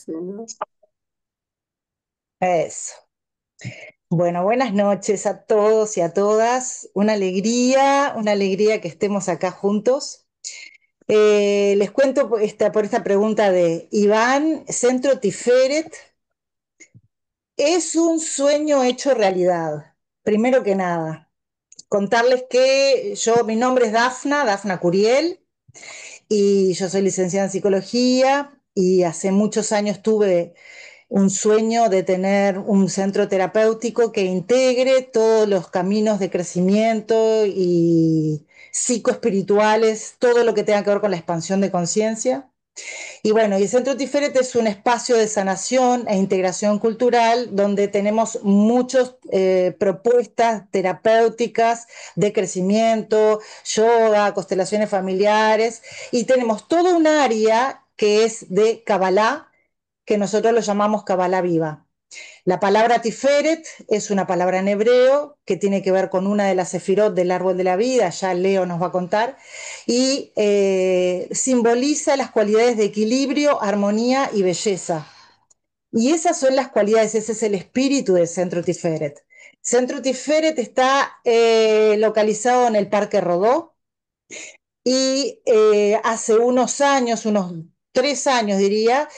Sí, ¿no? Eso. Bueno, buenas noches a todos y a todas. Una alegría que estemos acá juntos. Les cuento por esta pregunta de Iván, Centro Tiferet, ¿es un sueño hecho realidad? Primero que nada, contarles que mi nombre es Dafna Curiel, y yo soy licenciada en psicología y hace muchos años tuve un sueño de tener un centro terapéutico que integre todos los caminos de crecimiento y psicoespirituales, todo lo que tenga que ver con la expansión de conciencia. Y bueno, y el Centro Tiferet es un espacio de sanación e integración cultural donde tenemos muchas propuestas terapéuticas de crecimiento, yoga, constelaciones familiares, y tenemos todo un área que es de Kabbalah, que nosotros lo llamamos Kabbalah Viva. La palabra Tiferet es una palabra en hebreo que tiene que ver con una de las sefirot del árbol de la vida, ya Leo nos va a contar, y simboliza las cualidades de equilibrio, armonía y belleza. Y esas son las cualidades, ese es el espíritu del Centro Tiferet. Centro Tiferet está localizado en el Parque Rodó y hace unos años, unos 3 años diría,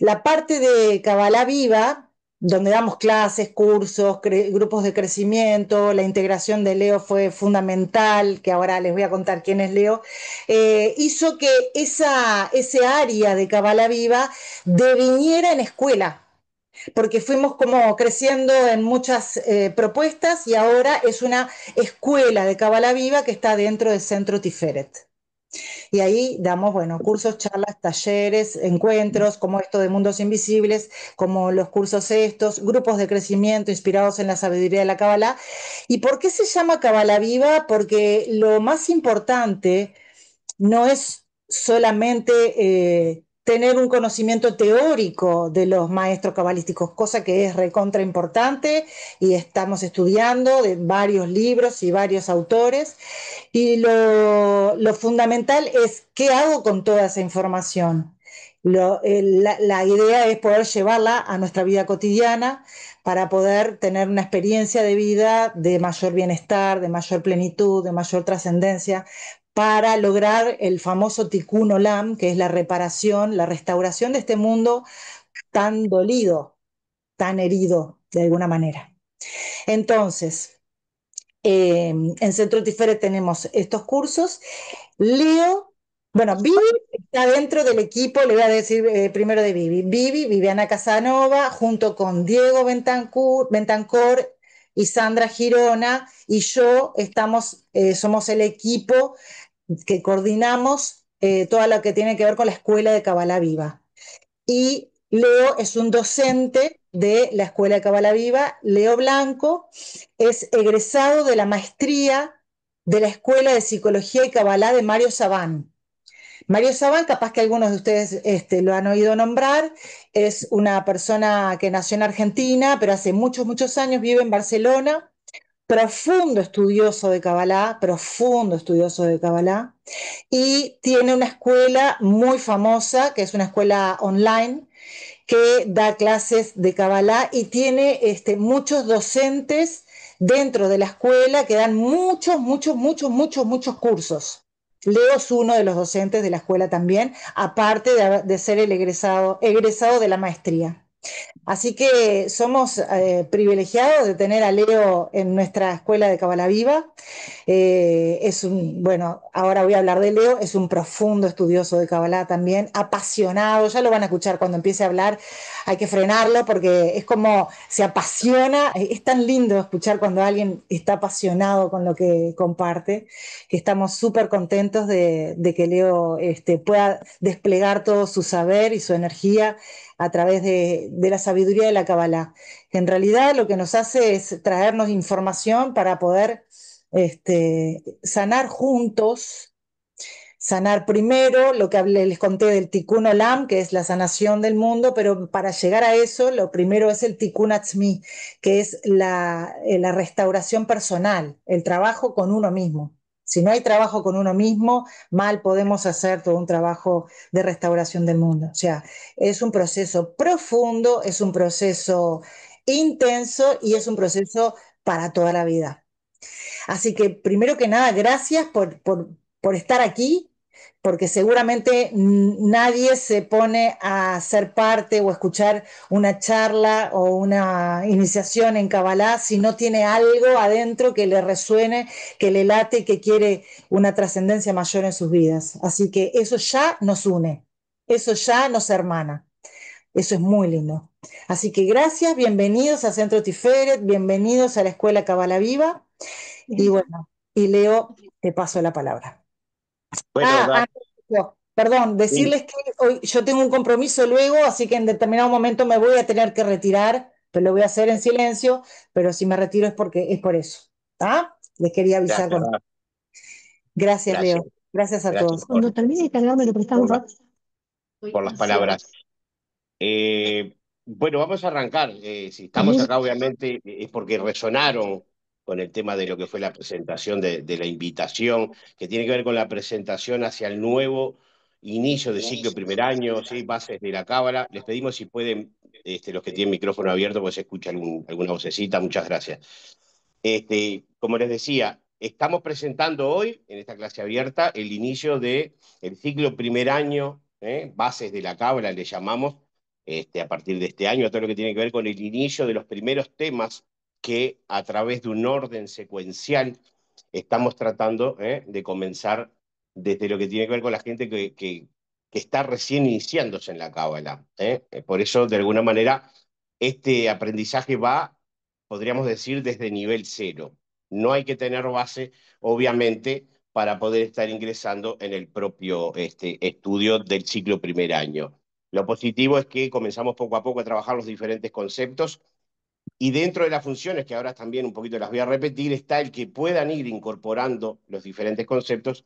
la parte de Kabbalah Viva, donde damos clases, cursos, grupos de crecimiento, la integración de Leo fue fundamental, que ahora les voy a contar quién es Leo, hizo que ese área de Kabbalah Viva deviniera en escuela, porque fuimos como creciendo en muchas propuestas y ahora es una escuela de Kabbalah Viva que está dentro del Centro Tiferet. Y ahí damos, bueno, cursos, charlas, talleres, encuentros, como esto de Mundos Invisibles, como los cursos estos, grupos de crecimiento inspirados en la sabiduría de la Kabbalah. ¿Y por qué se llama Kabbalah Viva? Porque lo más importante no es solamente tener un conocimiento teórico de los maestros cabalísticos, cosa que es recontra importante y estamos estudiando de varios libros y varios autores. Y lo fundamental es qué hago con toda esa información. La idea es poder llevarla a nuestra vida cotidiana para poder tener una experiencia de vida de mayor bienestar, de mayor plenitud, de mayor trascendencia, para lograr el famoso Tikkun Olam, que es la reparación, la restauración de este mundo tan dolido, tan herido de alguna manera. Entonces, en Centro Tiferet tenemos estos cursos. Leo, bueno, Vivi está dentro del equipo, le voy a decir primero de Vivi. Vivi, Viviana Casanova, junto con Diego Bentancor y Sandra Girona, y yo somos el equipo que coordinamos todo lo que tiene que ver con la Escuela de Kabbalah Viva. Y Leo es un docente de la Escuela de Kabbalah Viva. Leo Blanco es egresado de la maestría de la Escuela de Psicología y Kabbalah de Mario Sabán. Mario Sabán, capaz que algunos de ustedes lo han oído nombrar, es una persona que nació en Argentina, pero hace muchos, muchos años vive en Barcelona, profundo estudioso de Kabbalah, y tiene una escuela muy famosa, que es una escuela online, que da clases de Kabbalah y tiene muchos docentes dentro de la escuela que dan muchos, muchos, muchos, muchos, muchos cursos. Leo es uno de los docentes de la escuela también, aparte de ser el egresado de la maestría. Así que somos privilegiados de tener a Leo en nuestra escuela de Kabbalah Viva. Bueno, ahora voy a hablar de Leo, es un profundo estudioso de Kabbalah también, apasionado, ya lo van a escuchar cuando empiece a hablar, hay que frenarlo porque es como se apasiona, es tan lindo escuchar cuando alguien está apasionado con lo que comparte, que estamos súper contentos de que Leo pueda desplegar todo su saber y su energía a través de la sabiduría de la Kabbalah, que en realidad lo que nos hace es traernos información para poder sanar juntos, sanar primero lo que les conté del Tikkun Olam, que es la sanación del mundo, pero para llegar a eso, lo primero es el Tikkun Atzmi, que es la restauración personal, el trabajo con uno mismo. Si no hay trabajo con uno mismo, mal podemos hacer todo un trabajo de restauración del mundo. O sea, es un proceso profundo, es un proceso intenso y es un proceso para toda la vida. Así que primero que nada, gracias por estar aquí, porque seguramente nadie se pone a ser parte o a escuchar una charla o una iniciación en Kabbalah si no tiene algo adentro que le resuene, que le late y que quiere una trascendencia mayor en sus vidas. Así que eso ya nos une, eso ya nos hermana. Eso es muy lindo. Así que gracias, bienvenidos a Centro Tiferet, bienvenidos a la Escuela Kabbalah Viva. Y bueno, y Leo, te paso la palabra. Bueno, Ah, perdón, sí, decirles que hoy yo tengo un compromiso luego, así que en determinado momento me voy a tener que retirar, pero lo voy a hacer en silencio, pero si me retiro es porque es por eso. ¿Ah? Les quería avisar gracias, con... Gracias, gracias, Leo. Gracias a gracias todos. Cuando termine de cargar, me lo prestás un por, la- rato. por las palabras. Bueno, vamos a arrancar. Si estamos Termine. acá, obviamente, es porque resonaron con el tema de lo que fue la presentación de la invitación, que tiene que ver con la presentación hacia el nuevo inicio de ciclo primer año, ¿sí? Bases de la Cábala. Les pedimos si pueden, los que tienen micrófono abierto, pues se escucha alguna vocecita. Muchas gracias. Como les decía, estamos presentando hoy, en esta clase abierta, el inicio del ciclo primer año, bases de la Cábala, le llamamos, a partir de este año, todo lo que tiene que ver con el inicio de los primeros temas que a través de un orden secuencial estamos tratando de comenzar desde lo que tiene que ver con la gente que está recién iniciándose en la Cábala. Por eso, de alguna manera, este aprendizaje va, podríamos decir, desde nivel cero. No hay que tener base, obviamente, para poder estar ingresando en el propio estudio del ciclo primer año. Lo positivo es que comenzamos poco a poco a trabajar los diferentes conceptos y dentro de las funciones, que ahora también un poquito las voy a repetir, está el que puedan ir incorporando los diferentes conceptos.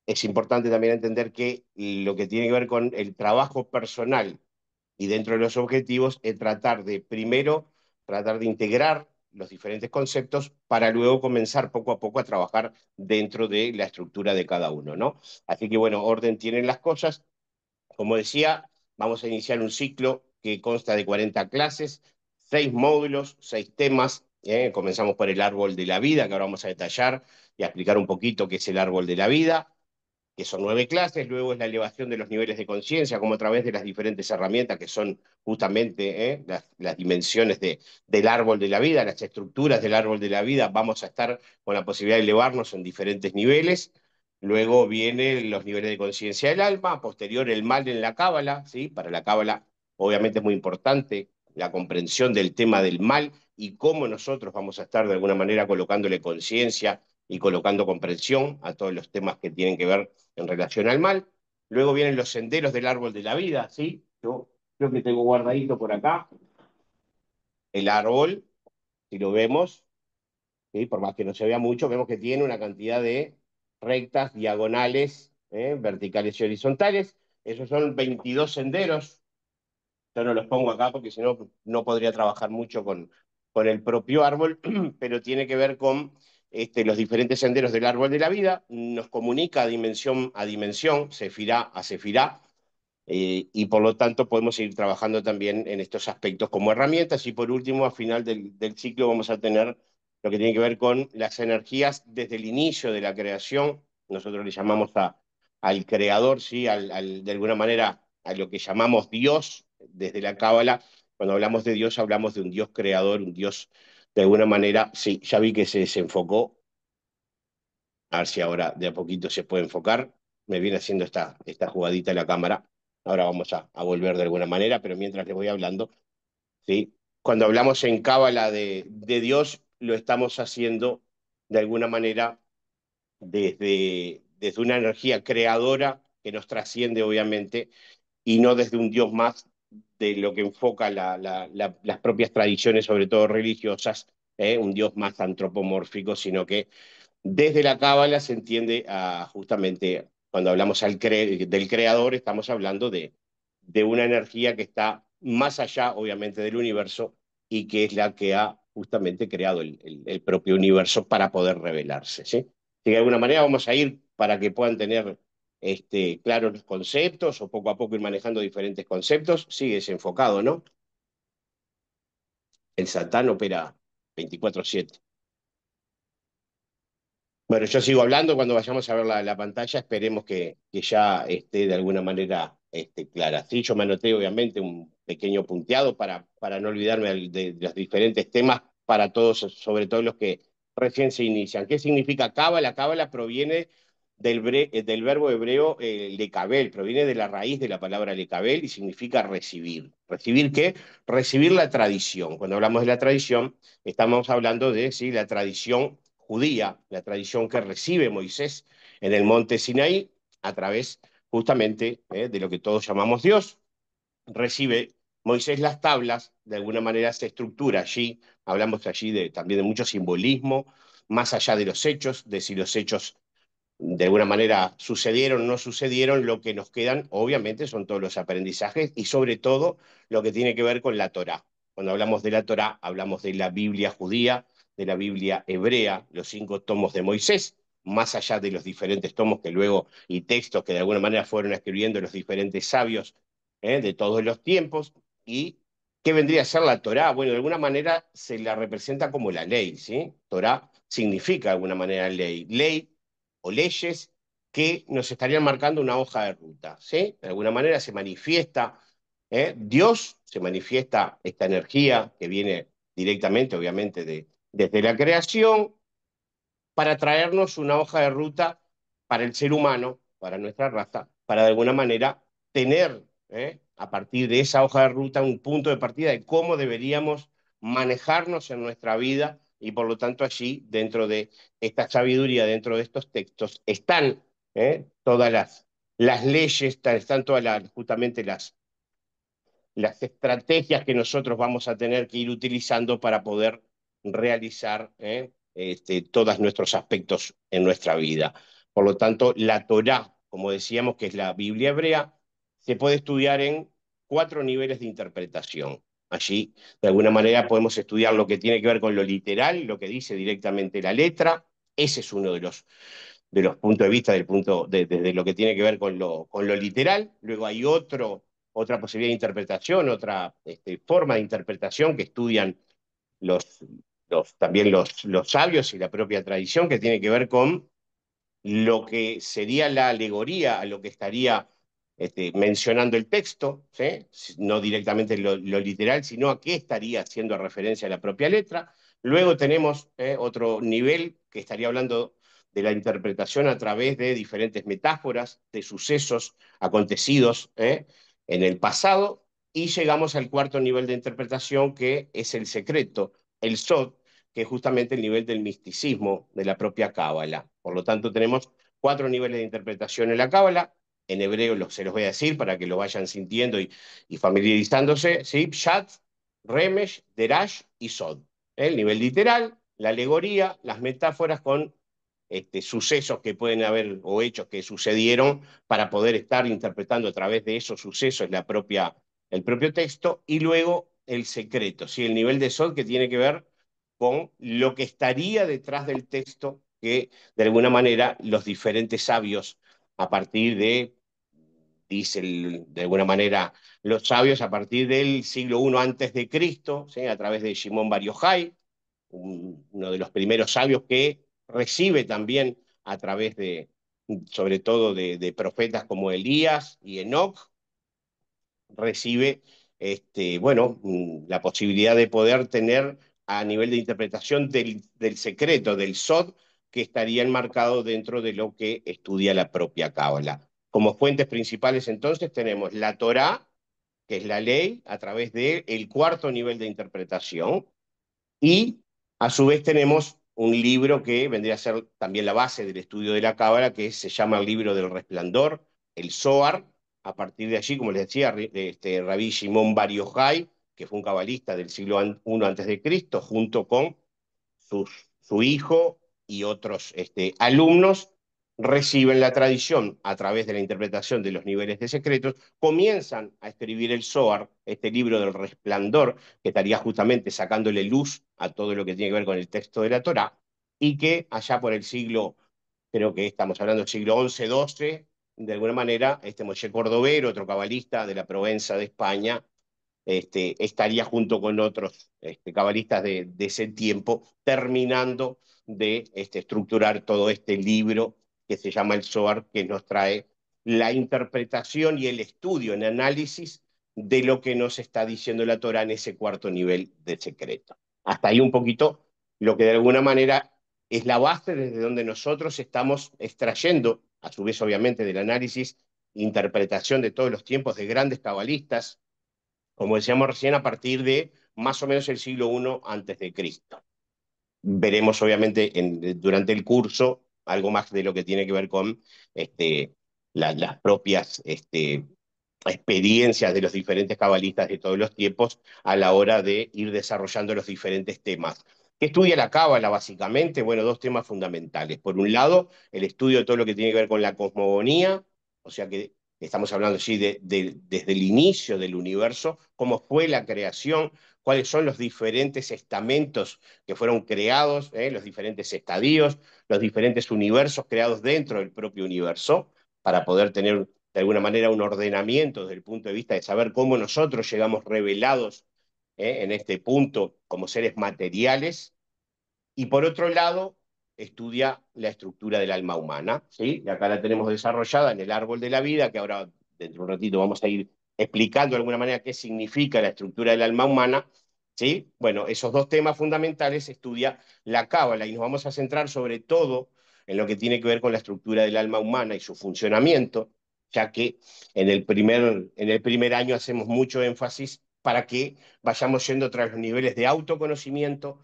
Es importante también entender que lo que tiene que ver con el trabajo personal y dentro de los objetivos es tratar de, primero, tratar de integrar los diferentes conceptos para luego comenzar poco a poco a trabajar dentro de la estructura de cada uno, ¿no? Así que, bueno, orden tienen las cosas. Como decía, vamos a iniciar un ciclo que consta de 40 clases, 6 módulos, 6 temas. Comenzamos por el árbol de la vida, que ahora vamos a detallar y a explicar un poquito qué es el árbol de la vida, que son 9 clases. Luego es la elevación de los niveles de conciencia, como a través de las diferentes herramientas que son justamente las dimensiones del árbol de la vida, las estructuras del árbol de la vida. Vamos a estar con la posibilidad de elevarnos en diferentes niveles. Luego vienen los niveles de conciencia del alma, posterior el mal en la cábala, ¿sí? Para la cábala obviamente es muy importante la comprensión del tema del mal y cómo nosotros vamos a estar de alguna manera colocándole conciencia y colocando comprensión a todos los temas que tienen que ver en relación al mal. Luego vienen los senderos del árbol de la vida, ¿sí? Yo creo que tengo guardadito por acá el árbol, si lo vemos, ¿sí? Por más que no se vea mucho, vemos que tiene una cantidad de rectas, diagonales, verticales y horizontales. Esos son 22 senderos. Yo no los pongo acá porque si no, no podría trabajar mucho con el propio árbol, pero tiene que ver con los diferentes senderos del árbol de la vida. Nos comunica a dimensión, sefirá a sefirá, y por lo tanto podemos seguir trabajando también en estos aspectos como herramientas. Y por último, al final del ciclo vamos a tener lo que tiene que ver con las energías desde el inicio de la creación. Nosotros le llamamos al creador, ¿sí? De alguna manera a lo que llamamos Dios desde la Cábala. Cuando hablamos de Dios hablamos de un Dios creador, un Dios de alguna manera, sí, ya vi que se desenfocó, a ver si ahora de a poquito se puede enfocar. Me viene haciendo esta jugadita la cámara. Ahora vamos a volver de alguna manera, pero mientras les voy hablando, ¿sí? Cuando hablamos en cábala de Dios, lo estamos haciendo de alguna manera desde una energía creadora que nos trasciende, obviamente, y no desde un Dios más de lo que enfoca las propias tradiciones, sobre todo religiosas, un Dios más antropomórfico, sino que desde la cábala se entiende justamente, cuando hablamos del creador, estamos hablando de una energía que está más allá, obviamente, del universo y que es la que ha justamente creado el propio universo para poder revelarse, ¿sí? de alguna manera vamos a ir para que puedan tener claros los conceptos o poco a poco ir manejando diferentes conceptos. Sigue ese enfocado, ¿no? El Satán opera 24/7. Bueno, yo sigo hablando, cuando vayamos a ver la pantalla, esperemos que ya esté de alguna manera clara. Sí, yo me anoté obviamente un pequeño punteado para no olvidarme de los diferentes temas para todos, sobre todo los que recién se inician. ¿Qué significa cábala? Cábala proviene del verbo hebreo lekabel, proviene de la raíz de la palabra lekabel y significa recibir. ¿Recibir qué? Recibir la tradición. Cuando hablamos de la tradición, estamos hablando de sí, la tradición judía, la tradición que recibe Moisés en el monte Sinaí a través justamente de lo que todos llamamos Dios. Recibe Moisés las tablas, de alguna manera se estructura allí, hablamos allí también de mucho simbolismo, más allá de los hechos, de si los hechos de alguna manera sucedieron o no sucedieron, lo que nos quedan, obviamente, son todos los aprendizajes y sobre todo lo que tiene que ver con la Torá. Cuando hablamos de la Torá, hablamos de la Biblia judía, de la Biblia hebrea, los 5 tomos de Moisés, más allá de los diferentes tomos que luego y textos que de alguna manera fueron escribiendo los diferentes sabios de todos los tiempos. ¿Y qué vendría a ser la Torá? Bueno, de alguna manera se la representa como la ley, ¿sí? Torá significa de alguna manera ley. Ley o leyes que nos estarían marcando una hoja de ruta, ¿sí? De alguna manera se manifiesta Dios, se manifiesta esta energía que viene directamente, obviamente, desde la creación, para traernos una hoja de ruta para el ser humano, para nuestra raza, para de alguna manera tener a partir de esa hoja de ruta un punto de partida de cómo deberíamos manejarnos en nuestra vida y por lo tanto allí, dentro de esta sabiduría, dentro de estos textos, están todas las leyes, están todas justamente las estrategias que nosotros vamos a tener que ir utilizando para poder realizar todos nuestros aspectos en nuestra vida. Por lo tanto, la Torá, como decíamos, que es la Biblia hebrea, se puede estudiar en 4 niveles de interpretación. Allí, de alguna manera, podemos estudiar lo que tiene que ver con lo literal, lo que dice directamente la letra. Ese es uno de los puntos de vista desde lo que tiene que ver con lo literal. Luego hay otra posibilidad de interpretación, otra forma de interpretación que estudian los, también los sabios y la propia tradición, que tiene que ver con lo que sería la alegoría a lo que estaría mencionando el texto, ¿sí? No directamente lo literal, sino a qué estaría haciendo referencia la propia letra. Luego tenemos otro nivel que estaría hablando de la interpretación a través de diferentes metáforas, de sucesos acontecidos en el pasado, y llegamos al cuarto nivel de interpretación, que es el secreto, el sod, que es justamente el nivel del misticismo de la propia Cábala. Por lo tanto, tenemos 4 niveles de interpretación en la Cábala. En hebreo se los voy a decir para que lo vayan sintiendo y familiarizándose, ¿sí? Pshat, Remesh, Derash y Sod. El nivel literal, la alegoría, las metáforas con sucesos que pueden haber o hechos que sucedieron para poder estar interpretando a través de esos sucesos el propio texto, y luego el secreto, ¿sí? El nivel de Sod, que tiene que ver con lo que estaría detrás del texto, que de alguna manera los diferentes sabios, a partir dice de alguna manera, los sabios a partir del siglo I antes de Cristo, ¿sí? A través de Shimon Bar Yochai, uno de los primeros sabios que recibe también a través sobre todo de profetas como Elías y Enoch, recibe bueno, la posibilidad de poder tener a nivel de interpretación del secreto, del Sod, que estaría enmarcado dentro de lo que estudia la propia Cábala. Como fuentes principales entonces tenemos la Torá, que es la ley, a través del cuarto nivel de interpretación, y a su vez tenemos un libro que vendría a ser también la base del estudio de la Cábala, que se llama el libro del Resplandor, el Zohar. A partir de allí, como les decía, Rabí Shimon Bar Yochai, que fue un cabalista del siglo I antes de Cristo, junto con su hijo y otros alumnos, reciben la tradición a través de la interpretación de los niveles de secretos, comienzan a escribir el Zohar, este libro del resplandor, que estaría justamente sacándole luz a todo lo que tiene que ver con el texto de la Torá, y que allá por el siglo creo que estamos hablando del siglo XI-XII, de alguna manera, Moshe Cordovero, otro cabalista de la Provenza de España, estaría junto con otros cabalistas de ese tiempo, terminando de estructurar todo este libro que se llama el Zohar, que nos trae la interpretación y el estudio, el análisis de lo que nos está diciendo la Torah en ese cuarto nivel de secreto. Hasta ahí un poquito lo que de alguna manera es la base desde donde nosotros estamos extrayendo, a su vez obviamente del análisis, interpretación de todos los tiempos de grandes cabalistas, como decíamos recién, a partir de más o menos el siglo I antes de Cristo. Veremos obviamente durante el curso algo más de lo que tiene que ver con las propias experiencias de los diferentes cabalistas de todos los tiempos a la hora de ir desarrollando los diferentes temas. ¿Qué estudia la cábala básicamente? Bueno, dos temas fundamentales. Por un lado, el estudio de todo lo que tiene que ver con la cosmogonía, o sea que estamos hablando sí, desde el inicio del universo, cómo fue la creación, cuáles son los diferentes estamentos que fueron creados, los diferentes estadios, los diferentes universos creados dentro del propio universo, para poder tener de alguna manera un ordenamiento desde el punto de vista de saber cómo nosotros llegamos revelados en este punto como seres materiales, y por otro lado estudia la estructura del alma humana, ¿sí? Y acá la tenemos desarrollada en el árbol de la vida, que ahora dentro de un ratito vamos a ir explicando de alguna manera qué significa la estructura del alma humana, ¿sí? Bueno, esos dos temas fundamentales estudia la Cábala y nos vamos a centrar sobre todo en lo que tiene que ver con la estructura del alma humana y su funcionamiento, ya que en el primer año hacemos mucho énfasis para que vayamos yendo tras los niveles de autoconocimiento,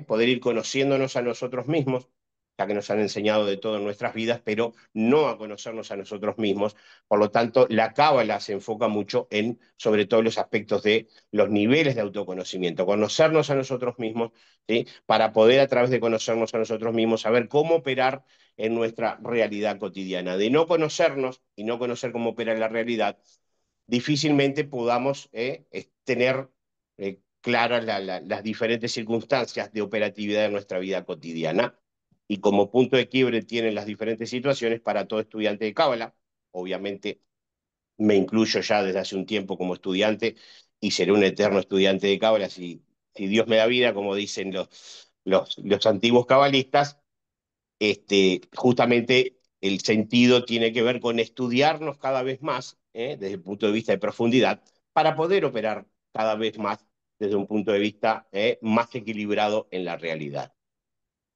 poder ir conociéndonos a nosotros mismos, ya que nos han enseñado de todo en nuestras vidas, pero no a conocernos a nosotros mismos. Por lo tanto, la cábala se enfoca mucho en, sobre todo, los aspectos de los niveles de autoconocimiento, conocernos a nosotros mismos, ¿sí? Para poder, a través de conocernos a nosotros mismos, saber cómo operar en nuestra realidad cotidiana. De no conocernos y no conocer cómo opera la realidad, difícilmente podamos tener claras las diferentes circunstancias de operatividad de nuestra vida cotidiana. Y como punto de quiebre tienen las diferentes situaciones para todo estudiante de Cábala. Obviamente me incluyo ya desde hace un tiempo como estudiante y seré un eterno estudiante de Cábala si Dios me da vida, como dicen los antiguos cabalistas. Justamente el sentido tiene que ver con estudiarnos cada vez más, desde el punto de vista de profundidad, para poder operar cada vez más desde un punto de vista más equilibrado en la realidad.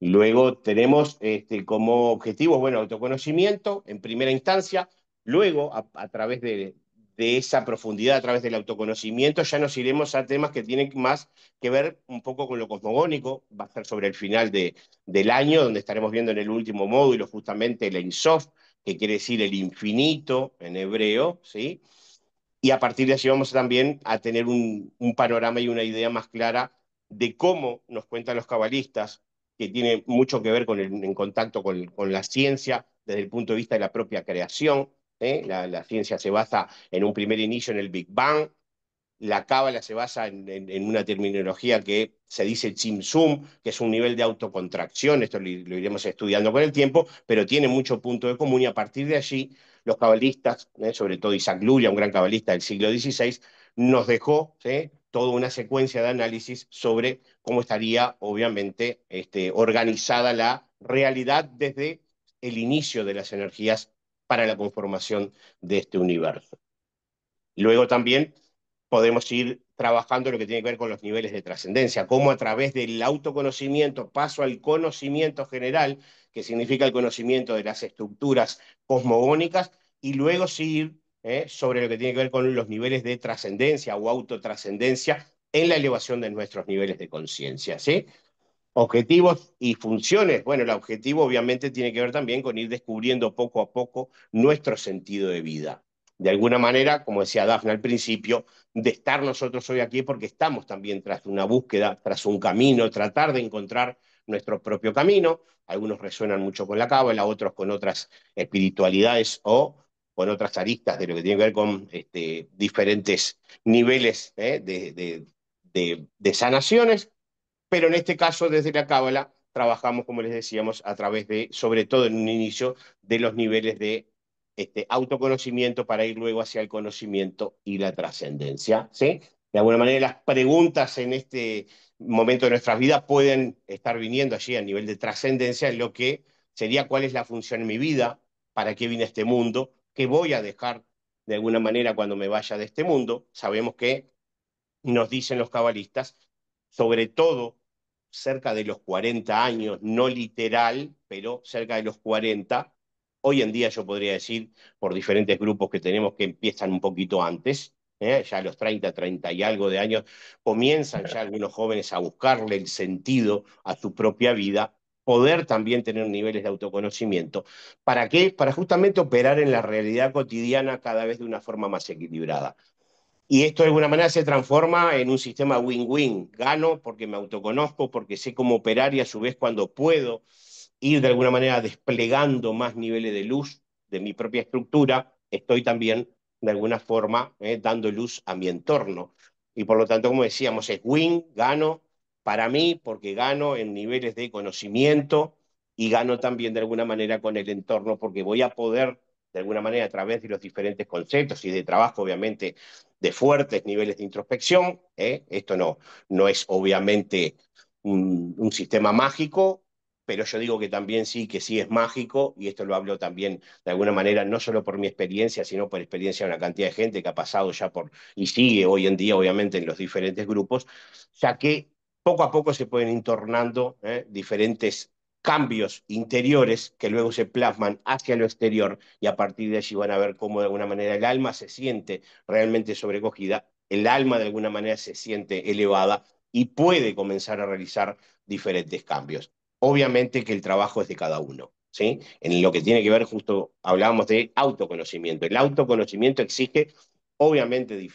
Luego tenemos como objetivo, bueno, autoconocimiento en primera instancia. Luego, a través de esa profundidad, a través del autoconocimiento, ya nos iremos a temas que tienen más que ver un poco con lo cosmogónico. Va a ser sobre el final del año, donde estaremos viendo en el último módulo justamente el Ein Sof, que quiere decir el infinito en hebreo, ¿sí? Y a partir de allí vamos también a tener un panorama y una idea más clara de cómo nos cuentan los cabalistas, que tiene mucho que ver en contacto con la ciencia desde el punto de vista de la propia creación. La ciencia se basa en un primer inicio en el Big Bang. La cábala se basa en una terminología que se dice Tzimtzum, que es un nivel de autocontracción. Esto lo iremos estudiando con el tiempo, pero tiene mucho punto de común, y a partir de allí los cabalistas, sobre todo Isaac Luria, un gran cabalista del siglo XVI, nos dejó toda una secuencia de análisis sobre cómo estaría, obviamente, organizada la realidad desde el inicio de las energías para la conformación de este universo. Luego también podemos ir trabajando lo que tiene que ver con los niveles de trascendencia, cómo a través del autoconocimiento paso al conocimiento general, que significa el conocimiento de las estructuras cosmogónicas, y luego seguir sobre lo que tiene que ver con los niveles de trascendencia o autotrascendencia en la elevación de nuestros niveles de conciencia, ¿sí? Objetivos y funciones. Bueno, el objetivo obviamente tiene que ver también con ir descubriendo poco a poco nuestro sentido de vida. De alguna manera, como decía Dafne al principio, de estar nosotros hoy aquí porque estamos también tras una búsqueda, tras un camino, tratar de encontrar nuestro propio camino. Algunos resuenan mucho con la cábala, otros con otras espiritualidades o con otras aristas de lo que tiene que ver con diferentes niveles de sanaciones, pero en este caso desde la Cábala trabajamos, como les decíamos, a través de, sobre todo en un inicio, de los niveles de autoconocimiento para ir luego hacia el conocimiento y la trascendencia, ¿sí? De alguna manera las preguntas en este momento de nuestras vidas pueden estar viniendo allí a nivel de trascendencia en lo que sería cuál es la función en mi vida, para qué vine a este mundo, qué voy a dejar de alguna manera cuando me vaya de este mundo. Sabemos que nos dicen los cabalistas, sobre todo cerca de los 40 años, no literal, pero cerca de los 40. Hoy en día yo podría decir, por diferentes grupos que tenemos que empiezan un poquito antes, ya a los 30, 30 y algo de años, comienzan ya algunos jóvenes a buscarle el sentido a su propia vida, poder también tener niveles de autoconocimiento. ¿Para qué? Para justamente operar en la realidad cotidiana cada vez de una forma más equilibrada. Y esto de alguna manera se transforma en un sistema win-win. Gano porque me autoconozco, porque sé cómo operar y a su vez cuando puedo ir de alguna manera desplegando más niveles de luz de mi propia estructura, estoy también de alguna forma dando luz a mi entorno. Y por lo tanto, como decíamos, es win, gano para mí porque gano en niveles de conocimiento y gano también de alguna manera con el entorno porque voy a poder de alguna manera a través de los diferentes conceptos y de trabajo, obviamente, de fuertes niveles de introspección. Esto no es obviamente un sistema mágico, pero yo digo que sí es mágico, y esto lo hablo también de alguna manera, no solo por mi experiencia, sino por experiencia de una cantidad de gente que ha pasado ya por, y sigue hoy en día, obviamente, en los diferentes grupos, ya que poco a poco se pueden ir tornando diferentes cambios interiores que luego se plasman hacia lo exterior y a partir de allí van a ver cómo de alguna manera el alma se siente realmente sobrecogida, el alma de alguna manera se siente elevada y puede comenzar a realizar diferentes cambios. Obviamente que el trabajo es de cada uno, ¿sí? En lo que tiene que ver, justo hablábamos de autoconocimiento. El autoconocimiento exige, obviamente,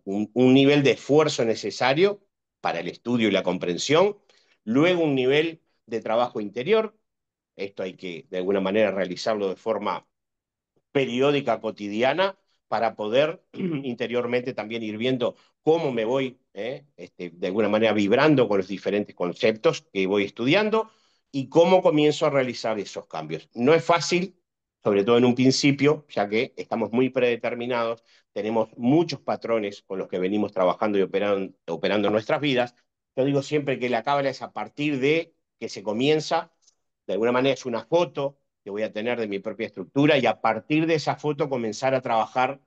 un nivel de esfuerzo necesario para el estudio y la comprensión, luego un nivel de trabajo interior. Esto hay que, de alguna manera, realizarlo de forma periódica, cotidiana, para poder interiormente también ir viendo cómo me voy, de alguna manera, vibrando con los diferentes conceptos que voy estudiando y cómo comienzo a realizar esos cambios. No es fácil, sobre todo en un principio, ya que estamos muy predeterminados, tenemos muchos patrones con los que venimos trabajando y operando nuestras vidas. Yo digo siempre que la cábala es a partir de que se comienza, de alguna manera es una foto que voy a tener de mi propia estructura y a partir de esa foto comenzar a trabajar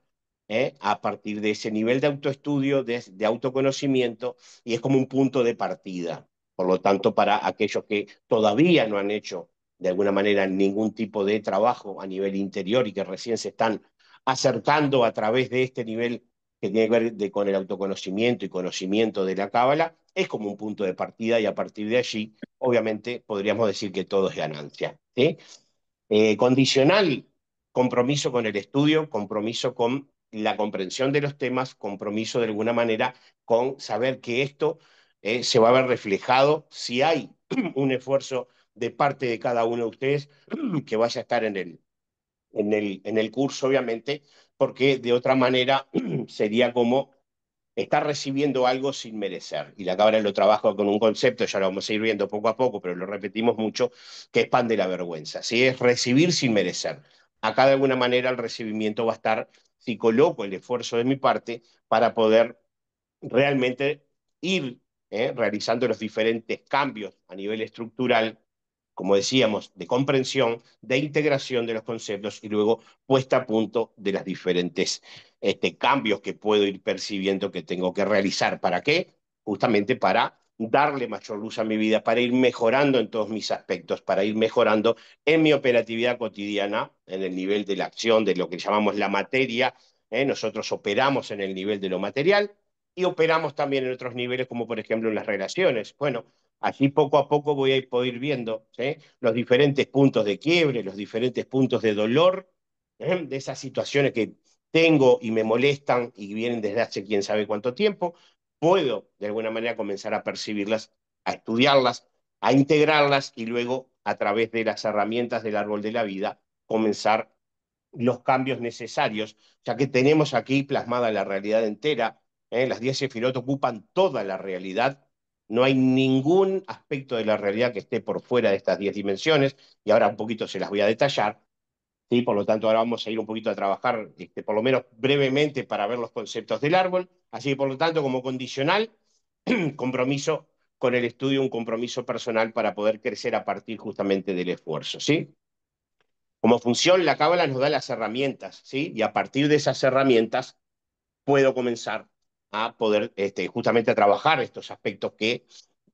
a partir de ese nivel de autoestudio, de autoconocimiento, y es como un punto de partida. Por lo tanto, para aquellos que todavía no han hecho de alguna manera ningún tipo de trabajo a nivel interior y que recién se están acercando a través de este nivel que tiene que ver con el autoconocimiento y conocimiento de la cábala, es como un punto de partida y a partir de allí, obviamente, podríamos decir que todo es ganancia. ¿Sí? Condicional, compromiso con el estudio, compromiso con la comprensión de los temas, compromiso de alguna manera con saber que esto se va a ver reflejado si hay un esfuerzo de parte de cada uno de ustedes que vaya a estar en el curso, obviamente, porque de otra manera sería como estar recibiendo algo sin merecer. Y la cámara lo trabaja con un concepto, ya lo vamos a ir viendo poco a poco, pero lo repetimos mucho, que es pan de la vergüenza. ¿Sí? Es recibir sin merecer. Acá de alguna manera el recibimiento va a estar si coloco el esfuerzo de mi parte para poder realmente ir realizando los diferentes cambios a nivel estructural, como decíamos, de comprensión, de integración de los conceptos y luego puesta a punto de los diferentes cambios que puedo ir percibiendo que tengo que realizar. ¿Para qué? Justamente para darle mayor luz a mi vida, para ir mejorando en todos mis aspectos, para ir mejorando en mi operatividad cotidiana, en el nivel de la acción, de lo que llamamos la materia. Nosotros operamos en el nivel de lo material y operamos también en otros niveles, como por ejemplo en las relaciones. Bueno, así poco a poco voy a poder ir viendo los diferentes puntos de quiebre, los diferentes puntos de dolor, de esas situaciones que tengo y me molestan y vienen desde hace quién sabe cuánto tiempo. Puedo de alguna manera comenzar a percibirlas, a estudiarlas, a integrarlas y luego a través de las herramientas del árbol de la vida comenzar los cambios necesarios, ya que tenemos aquí plasmada la realidad entera. Las 10 sefirot ocupan toda la realidad No hay ningún aspecto de la realidad que esté por fuera de estas 10 dimensiones, y ahora un poquito se las voy a detallar. ¿Sí? Por lo tanto, ahora vamos a ir un poquito a trabajar, por lo menos brevemente, para ver los conceptos del árbol. Así que, por lo tanto, como condicional, compromiso con el estudio, un compromiso personal para poder crecer a partir justamente del esfuerzo. ¿Sí? Como función, la cábala nos da las herramientas, ¿sí? Y a partir de esas herramientas puedo comenzar a poder justamente a trabajar estos aspectos que,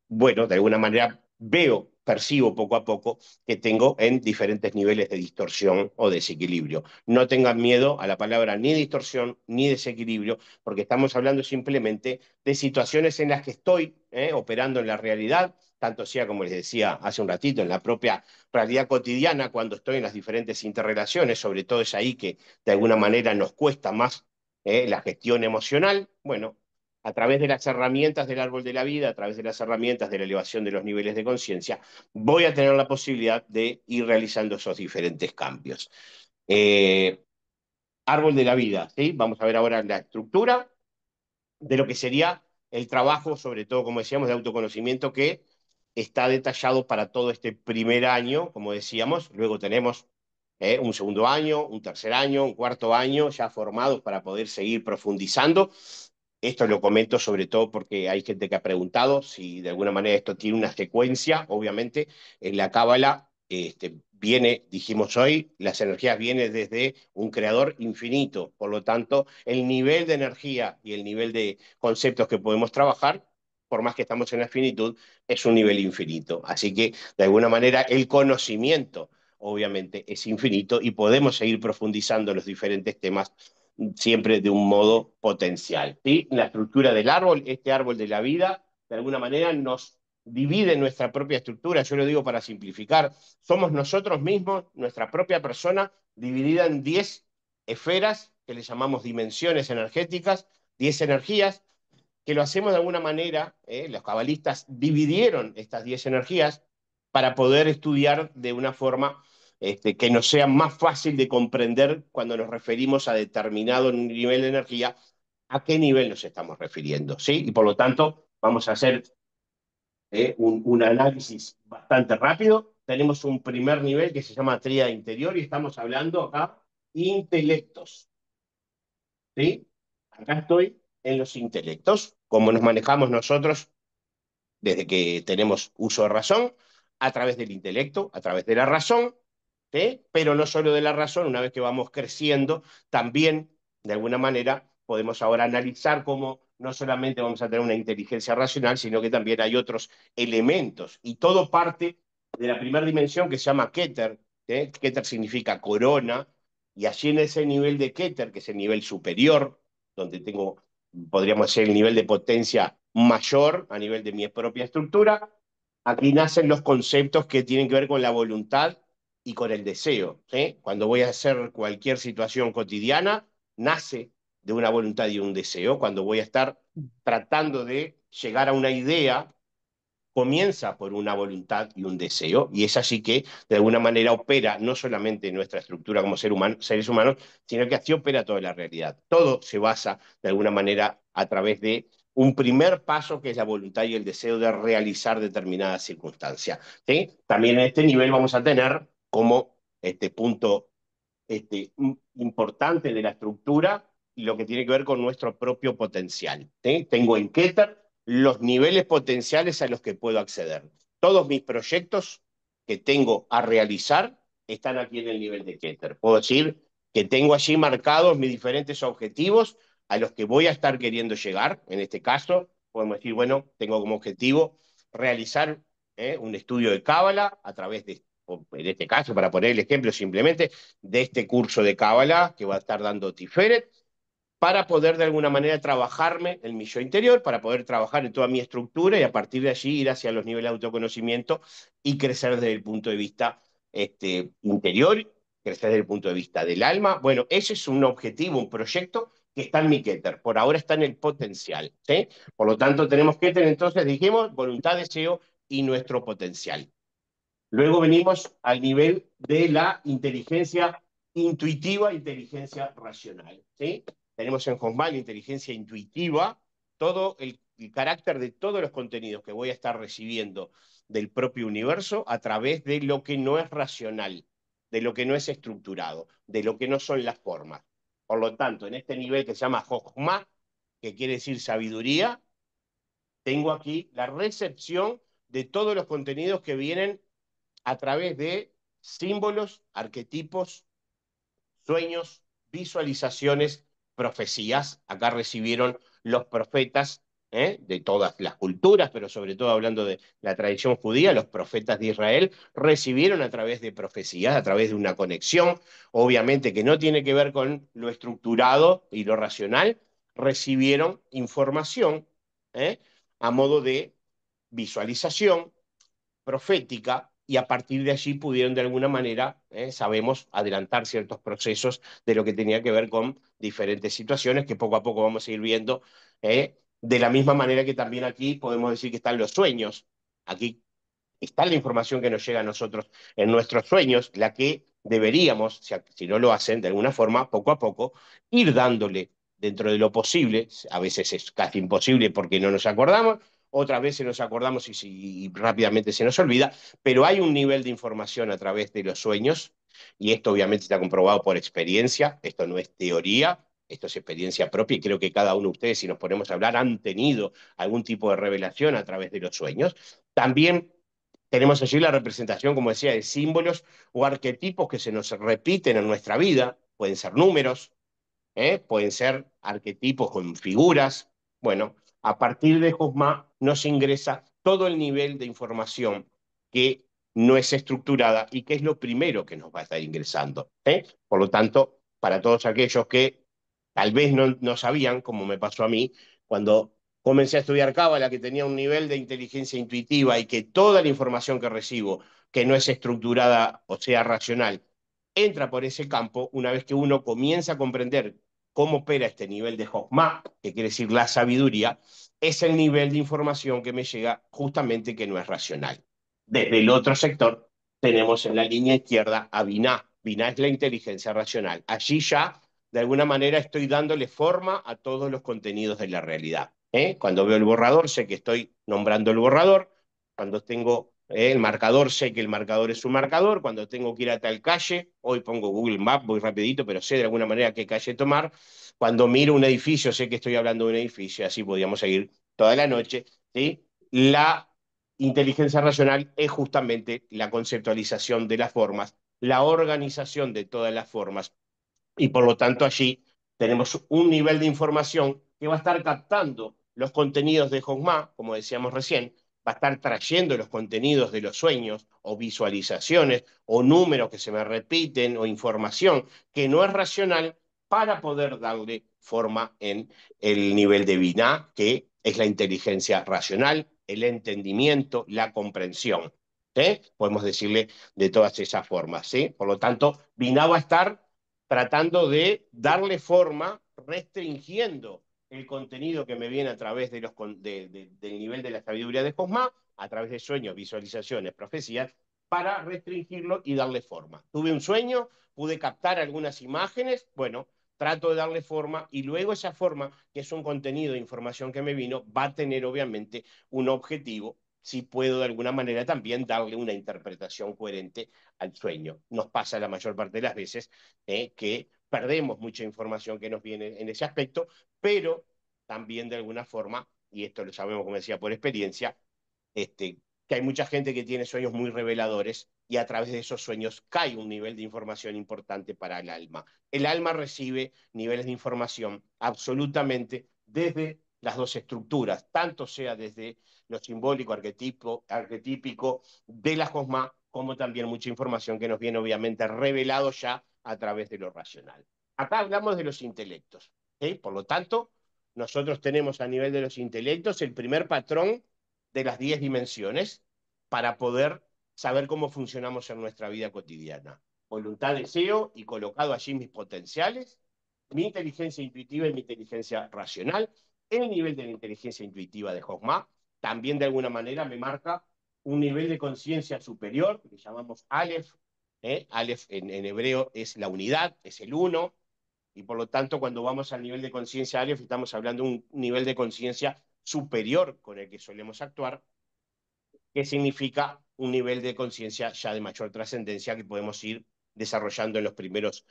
bueno, de alguna manera veo, percibo poco a poco que tengo en diferentes niveles de distorsión o desequilibrio. No tengan miedo a la palabra ni distorsión ni desequilibrio, porque estamos hablando simplemente de situaciones en las que estoy operando en la realidad, tanto sea, como les decía hace un ratito, en la propia realidad cotidiana, cuando estoy en las diferentes interrelaciones, sobre todo es ahí que de alguna manera nos cuesta más la gestión emocional. Bueno, a través de las herramientas del árbol de la vida, a través de las herramientas de la elevación de los niveles de conciencia, voy a tener la posibilidad de ir realizando esos diferentes cambios. Eh, Árbol de la vida, ¿sí? Vamos a ver ahora la estructura de lo que sería el trabajo, sobre todo, como decíamos, de autoconocimiento que está detallado para todo este primer año, como decíamos. Luego tenemos un segundo año, un tercer año, un cuarto año ya formados para poder seguir profundizando. Esto lo comento sobre todo porque hay gente que ha preguntado si de alguna manera esto tiene una secuencia. Obviamente, en la Cábala viene, dijimos hoy, las energías vienen desde un creador infinito. Por lo tanto, el nivel de energía y el nivel de conceptos que podemos trabajar, por más que estamos en la finitud, es un nivel infinito. Así que, de alguna manera, el conocimiento, obviamente, es infinito y podemos seguir profundizando los diferentes temas siempre de un modo potencial. ¿Sí? La estructura del árbol, este árbol de la vida, de alguna manera nos divide nuestra propia estructura. Yo lo digo para simplificar. Somos nosotros mismos, nuestra propia persona, dividida en 10 esferas, que le llamamos dimensiones energéticas, 10 energías, que lo hacemos de alguna manera. Los cabalistas dividieron estas 10 energías para poder estudiar de una forma que nos sea más fácil de comprender cuando nos referimos a determinado nivel de energía, a qué nivel nos estamos refiriendo, ¿sí? Y por lo tanto, vamos a hacer un análisis bastante rápido. Tenemos un primer nivel que se llama tríada interior y estamos hablando acá intelectos, ¿sí? Acá estoy en los intelectos, cómo nos manejamos nosotros desde que tenemos uso de razón, a través del intelecto, a través de la razón, ¿sí? Pero no solo de la razón. Una vez que vamos creciendo, también, de alguna manera, podemos ahora analizar cómo no solamente vamos a tener una inteligencia racional, sino que también hay otros elementos. Y todo parte de la primera dimensión que se llama Keter. Keter significa corona, y allí en ese nivel de Keter, que es el nivel superior, donde tengo, podríamos decir, el nivel de potencia mayor a nivel de mi propia estructura, aquí nacen los conceptos que tienen que ver con la voluntad y con el deseo. ¿Sí? Cuando voy a hacer cualquier situación cotidiana, nace de una voluntad y un deseo. Cuando voy a estar tratando de llegar a una idea, comienza por una voluntad y un deseo, y es así que de alguna manera opera no solamente nuestra estructura como seres humanos, sino que así opera toda la realidad. Todo se basa de alguna manera a través de un primer paso que es la voluntad y el deseo de realizar determinadas circunstancias. ¿Sí? También en este nivel vamos a tener como este punto importante de la estructura y lo que tiene que ver con nuestro propio potencial. ¿Sí? Tengo en Keter los niveles potenciales a los que puedo acceder. Todos mis proyectos que tengo a realizar están aquí en el nivel de Keter. Puedo decir que tengo allí marcados mis diferentes objetivos a los que voy a estar queriendo llegar. En este caso, podemos decir, bueno, tengo como objetivo realizar un estudio de Cábala a través de, en este caso, para poner el ejemplo simplemente, de este curso de Cábala que va a estar dando Tiferet, para poder de alguna manera trabajarme en mi yo interior, para poder trabajar en toda mi estructura y a partir de allí ir hacia los niveles de autoconocimiento y crecer desde el punto de vista interior, crecer desde el punto de vista del alma. Bueno, ese es un objetivo, un proyecto que está en mi Keter, por ahora está en el potencial. ¿Sí? Por lo tanto, tenemos Keter, entonces dijimos, voluntad, deseo y nuestro potencial. Luego venimos al nivel de la inteligencia intuitiva, inteligencia racional. ¿Sí? Tenemos en Hosmal la inteligencia intuitiva, todo el carácter de todos los contenidos que voy a estar recibiendo del propio universo a través de lo que no es racional, de lo que no es estructurado, de lo que no son las formas. Por lo tanto, en este nivel que se llama Jochma, que quiere decir sabiduría, tengo aquí la recepción de todos los contenidos que vienen a través de símbolos, arquetipos, sueños, visualizaciones, profecías. Acá recibieron los profetas de todas las culturas, pero sobre todo hablando de la tradición judía, los profetas de Israel recibieron a través de profecías, a través de una conexión, obviamente que no tiene que ver con lo estructurado y lo racional, recibieron información a modo de visualización, profética, y a partir de allí pudieron de alguna manera, sabemos, adelantar ciertos procesos de lo que tenía que ver con diferentes situaciones que poco a poco vamos a ir viendo, de la misma manera que también aquí podemos decir que están los sueños. Aquí está la información que nos llega a nosotros en nuestros sueños, la que deberíamos, si no lo hacen, de alguna forma, poco a poco, ir dándole dentro de lo posible. A veces es casi imposible porque no nos acordamos, otras veces nos acordamos y rápidamente se nos olvida, pero hay un nivel de información a través de los sueños, y esto obviamente está comprobado por experiencia, esto no es teoría, esto es experiencia propia, y creo que cada uno de ustedes, si nos ponemos a hablar, han tenido algún tipo de revelación a través de los sueños. También tenemos allí la representación, como decía, de símbolos o arquetipos que se nos repiten en nuestra vida. Pueden ser números, pueden ser arquetipos con figuras. Bueno, a partir de Josma nos ingresa todo el nivel de información que no es estructurada y que es lo primero que nos va a estar ingresando. Por lo tanto, para todos aquellos que tal vez no sabían, como me pasó a mí, cuando comencé a estudiar Cábala, que tenía un nivel de inteligencia intuitiva y que toda la información que recibo, que no es estructurada o sea racional, entra por ese campo. Una vez que uno comienza a comprender cómo opera este nivel de Jochma, que quiere decir la sabiduría, es el nivel de información que me llega justamente que no es racional. Desde el otro sector tenemos en la línea izquierda a Binah. Binah es la inteligencia racional. Allí ya, de alguna manera, estoy dándole forma a todos los contenidos de la realidad. Cuando veo el borrador, sé que estoy nombrando el borrador. Cuando tengo el marcador, sé que el marcador es un marcador. Cuando tengo que ir a tal calle, hoy pongo Google Maps, voy rapidito, pero sé de alguna manera qué calle tomar. Cuando miro un edificio, sé que estoy hablando de un edificio, así podríamos seguir toda la noche. ¿Sí? La inteligencia racional es justamente la conceptualización de las formas, la organización de todas las formas, y por lo tanto allí tenemos un nivel de información que va a estar captando los contenidos de Hogma, como decíamos recién, va a estar trayendo los contenidos de los sueños o visualizaciones o números que se me repiten o información que no es racional para poder darle forma en el nivel de Binah, que es la inteligencia racional, el entendimiento, la comprensión. Podemos decirle de todas esas formas. ¿Sí? Por lo tanto, Binah va a estar tratando de darle forma, restringiendo el contenido que me viene a través del nivel de la sabiduría de Cosma, a través de sueños, visualizaciones, profecías, para restringirlo y darle forma. Tuve un sueño, pude captar algunas imágenes, bueno, trato de darle forma, y luego esa forma, que es un contenido de información que me vino, va a tener obviamente un objetivo, si puedo de alguna manera también darle una interpretación coherente al sueño. Nos pasa la mayor parte de las veces que perdemos mucha información que nos viene en ese aspecto, pero también de alguna forma, y esto lo sabemos, como decía, por experiencia, que hay mucha gente que tiene sueños muy reveladores, y a través de esos sueños cae un nivel de información importante para el alma. El alma recibe niveles de información absolutamente desde las dos estructuras, tanto sea desde lo simbólico, arquetípico de la Josma, como también mucha información que nos viene obviamente revelado ya a través de lo racional. Acá hablamos de los intelectos. Por lo tanto, nosotros tenemos a nivel de los intelectos el primer patrón de las 10 dimensiones para poder saber cómo funcionamos en nuestra vida cotidiana. Voluntad, deseo, y colocado allí mis potenciales, mi inteligencia intuitiva y mi inteligencia racional. El nivel de la inteligencia intuitiva de Jochma también de alguna manera me marca un nivel de conciencia superior, que llamamos Aleph. Aleph en hebreo es la unidad, es el uno. y por lo tanto cuando vamos al nivel de conciencia Aleph estamos hablando de un nivel de conciencia superior con el que solemos actuar, que significa un nivel de conciencia ya de mayor trascendencia que podemos ir desarrollando en los primeros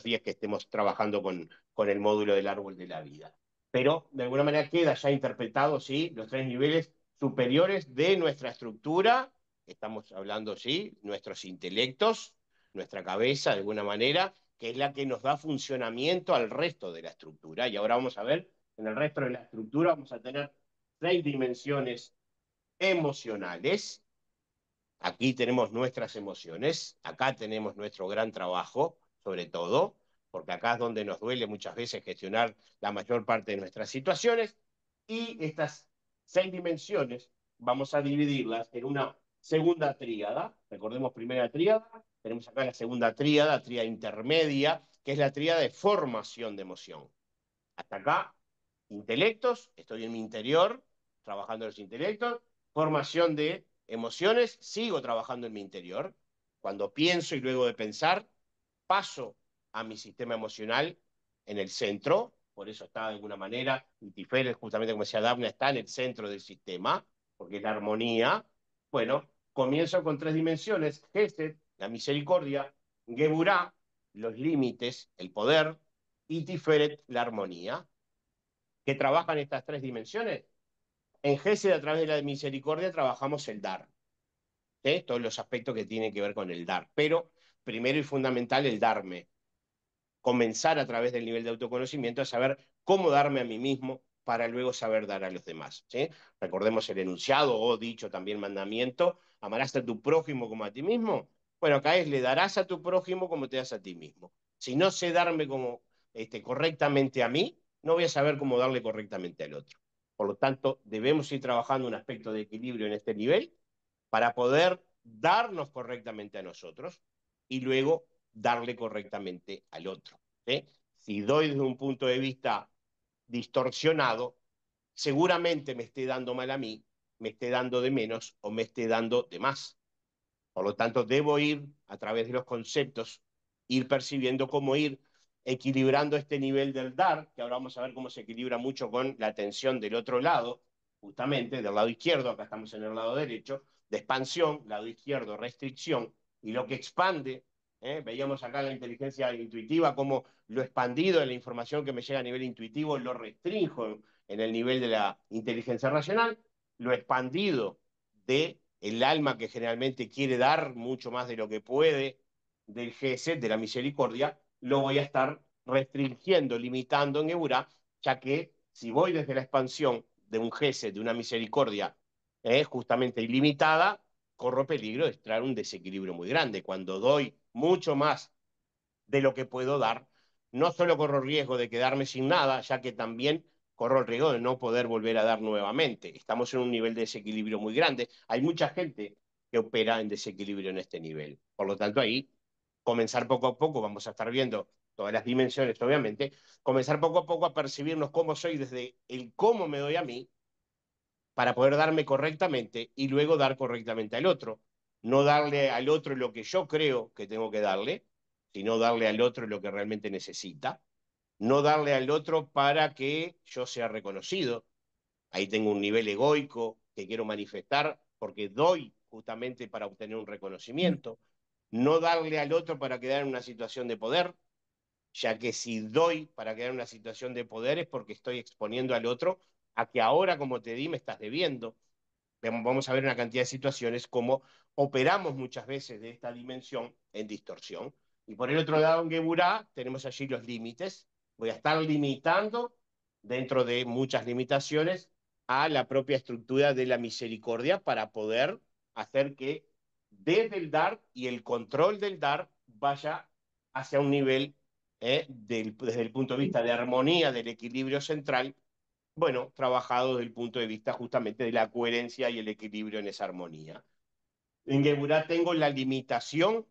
días que estemos trabajando con el módulo del árbol de la vida. Pero de alguna manera queda ya interpretado, ¿sí?, los tres niveles superiores de nuestra estructura, estamos hablando, ¿sí?, nuestros intelectos, nuestra cabeza de alguna manera, que es la que nos da funcionamiento al resto de la estructura. Y ahora vamos a ver, en el resto de la estructura vamos a tener 6 dimensiones emocionales. Aquí tenemos nuestras emociones, acá tenemos nuestro gran trabajo, sobre todo, porque acá es donde nos duele muchas veces gestionar la mayor parte de nuestras situaciones, y estas 6 dimensiones vamos a dividirlas en una segunda tríada. Recordemos primera tríada, tenemos acá la segunda tríada intermedia, que es la tríada de formación de emoción. Hasta acá, intelectos, estoy en mi interior, trabajando en los intelectos, formación de emociones, sigo trabajando en mi interior. Cuando pienso y luego de pensar, paso a mi sistema emocional en el centro, por eso está de alguna manera, y Tiferet, justamente como decía Dafna, está en el centro del sistema, porque es la armonía. Bueno, comienzo con 3 dimensiones: Gesed, la misericordia; Geburá, los límites, el poder; y Tiferet, la armonía. ¿Que trabajan estas 3 dimensiones? En Gesed, a través de la misericordia, trabajamos el dar, ¿sí?, todos los aspectos que tienen que ver con el dar, pero primero y fundamental el darme, comenzar a través del nivel de autoconocimiento a saber cómo darme a mí mismo para luego saber dar a los demás, ¿sí? Recordemos el enunciado o dicho también mandamiento: amarás a tu prójimo como a ti mismo. Bueno, acá es: le darás a tu prójimo como te das a ti mismo. Si no sé darme como, correctamente a mí, no voy a saber cómo darle correctamente al otro. Por lo tanto, debemos ir trabajando un aspecto de equilibrio en este nivel para poder darnos correctamente a nosotros y luego darle correctamente al otro, ¿sí? Si doy desde un punto de vista distorsionado, seguramente me esté dando mal a mí, me esté dando de menos o me esté dando de más. Por lo tanto, debo ir a través de los conceptos, ir percibiendo cómo ir equilibrando este nivel del dar, que ahora vamos a ver cómo se equilibra mucho con la atención del otro lado, justamente del lado izquierdo. Acá estamos en el lado derecho, de expansión; lado izquierdo, restricción, y lo que expande, veíamos acá la inteligencia intuitiva, como lo expandido de la información que me llega a nivel intuitivo lo restrinjo en el nivel de la inteligencia racional; lo expandido de el alma, que generalmente quiere dar mucho más de lo que puede, del Gesed, de la misericordia, lo voy a estar restringiendo, limitando en Geburá, ya que si voy desde la expansión de un Gesed, de una misericordia, justamente ilimitada, corro peligro de traer un desequilibrio muy grande. Cuando doy mucho más de lo que puedo dar, no solo corro riesgo de quedarme sin nada, ya que también corro el riesgo de no poder volver a dar nuevamente. Estamos en un nivel de desequilibrio muy grande. Hay mucha gente que opera en desequilibrio en este nivel. Por lo tanto, ahí comenzar poco a poco, vamos a estar viendo todas las dimensiones, obviamente, comenzar poco a poco a percibirnos cómo soy desde el cómo me doy a mí, para poder darme correctamente y luego dar correctamente al otro. No darle al otro lo que yo creo que tengo que darle, sino darle al otro lo que realmente necesita. No darle al otro para que yo sea reconocido. Ahí tengo un nivel egoico que quiero manifestar porque doy justamente para obtener un reconocimiento. No darle al otro para quedar en una situación de poder, ya que si doy para quedar en una situación de poder es porque estoy exponiendo al otro a que ahora, como te di, me estás debiendo. Vamos a ver una cantidad de situaciones como operamos muchas veces de esta dimensión en distorsión. Y por el otro lado, en Geburá, tenemos allí los límites. Voy a estar limitando, dentro de muchas limitaciones, a la propia estructura de la misericordia para poder hacer que desde el dar y el control del dar vaya hacia un nivel, desde el punto de vista de armonía, del equilibrio central, bueno, trabajado desde el punto de vista justamente de la coherencia y el equilibrio en esa armonía. En Geburá tengo la limitación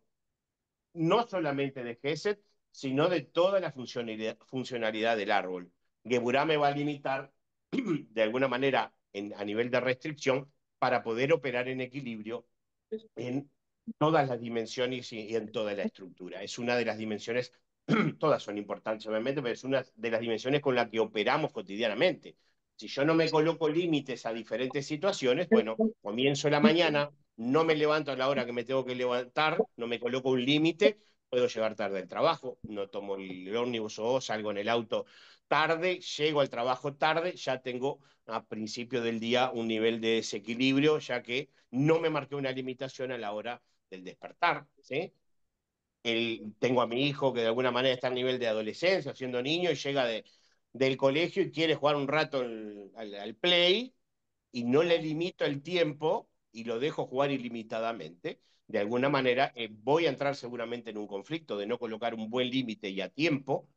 no solamente de Gesed, sino de toda la funcionalidad del árbol. Geburá me va a limitar de alguna manera a nivel de restricción para poder operar en equilibrio en todas las dimensiones y en toda la estructura. Es una de las dimensiones todas son importantes obviamente, pero es una de las dimensiones con las que operamos cotidianamente. Si yo no me coloco límites a diferentes situaciones, bueno, comienzo la mañana, no me levanto a la hora que me tengo que levantar, no me coloco un límite, puedo llegar tarde al trabajo, no tomo el ómnibus o salgo en el auto tarde, llego al trabajo tarde, ya tengo a principio del día un nivel de desequilibrio, ya que no me marqué una limitación a la hora del despertar, ¿sí? Tengo a mi hijo que de alguna manera está a nivel de adolescencia, siendo niño, y llega del colegio y quiere jugar un rato al play, y no le limito el tiempo y lo dejo jugar ilimitadamente. De alguna manera voy a entrar seguramente en un conflicto de no colocar un buen límite y a tiempo,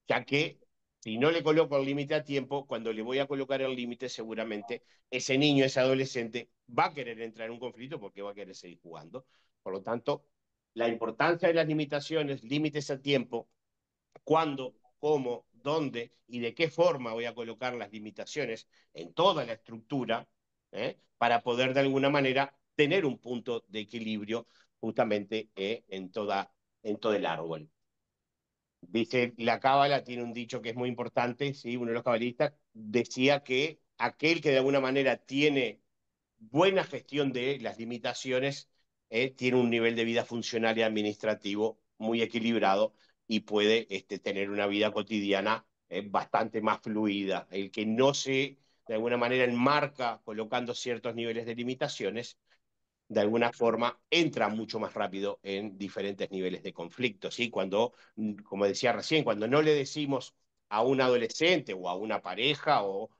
ya que si no le coloco el límite a tiempo, cuando le voy a colocar el límite, seguramente ese niño, ese adolescente, va a querer entrar en un conflicto porque va a querer seguir jugando. Por lo tanto, la importancia de las limitaciones, límites a tiempo, cuándo, cómo, dónde y de qué forma voy a colocar las limitaciones en toda la estructura, para poder de alguna manera tener un punto de equilibrio justamente en todo el árbol. Dice, la cábala tiene un dicho que es muy importante, ¿sí? Uno de los cabalistas decía que aquel que de alguna manera tiene buena gestión de las limitaciones, tiene un nivel de vida funcional y administrativo muy equilibrado y puede tener una vida cotidiana bastante más fluida. El que no se, de alguna manera, enmarca colocando ciertos niveles de limitaciones, de alguna forma entra mucho más rápido en diferentes niveles de conflicto, ¿sí? Cuando, como decía recién, cuando no le decimos a un adolescente o a una pareja o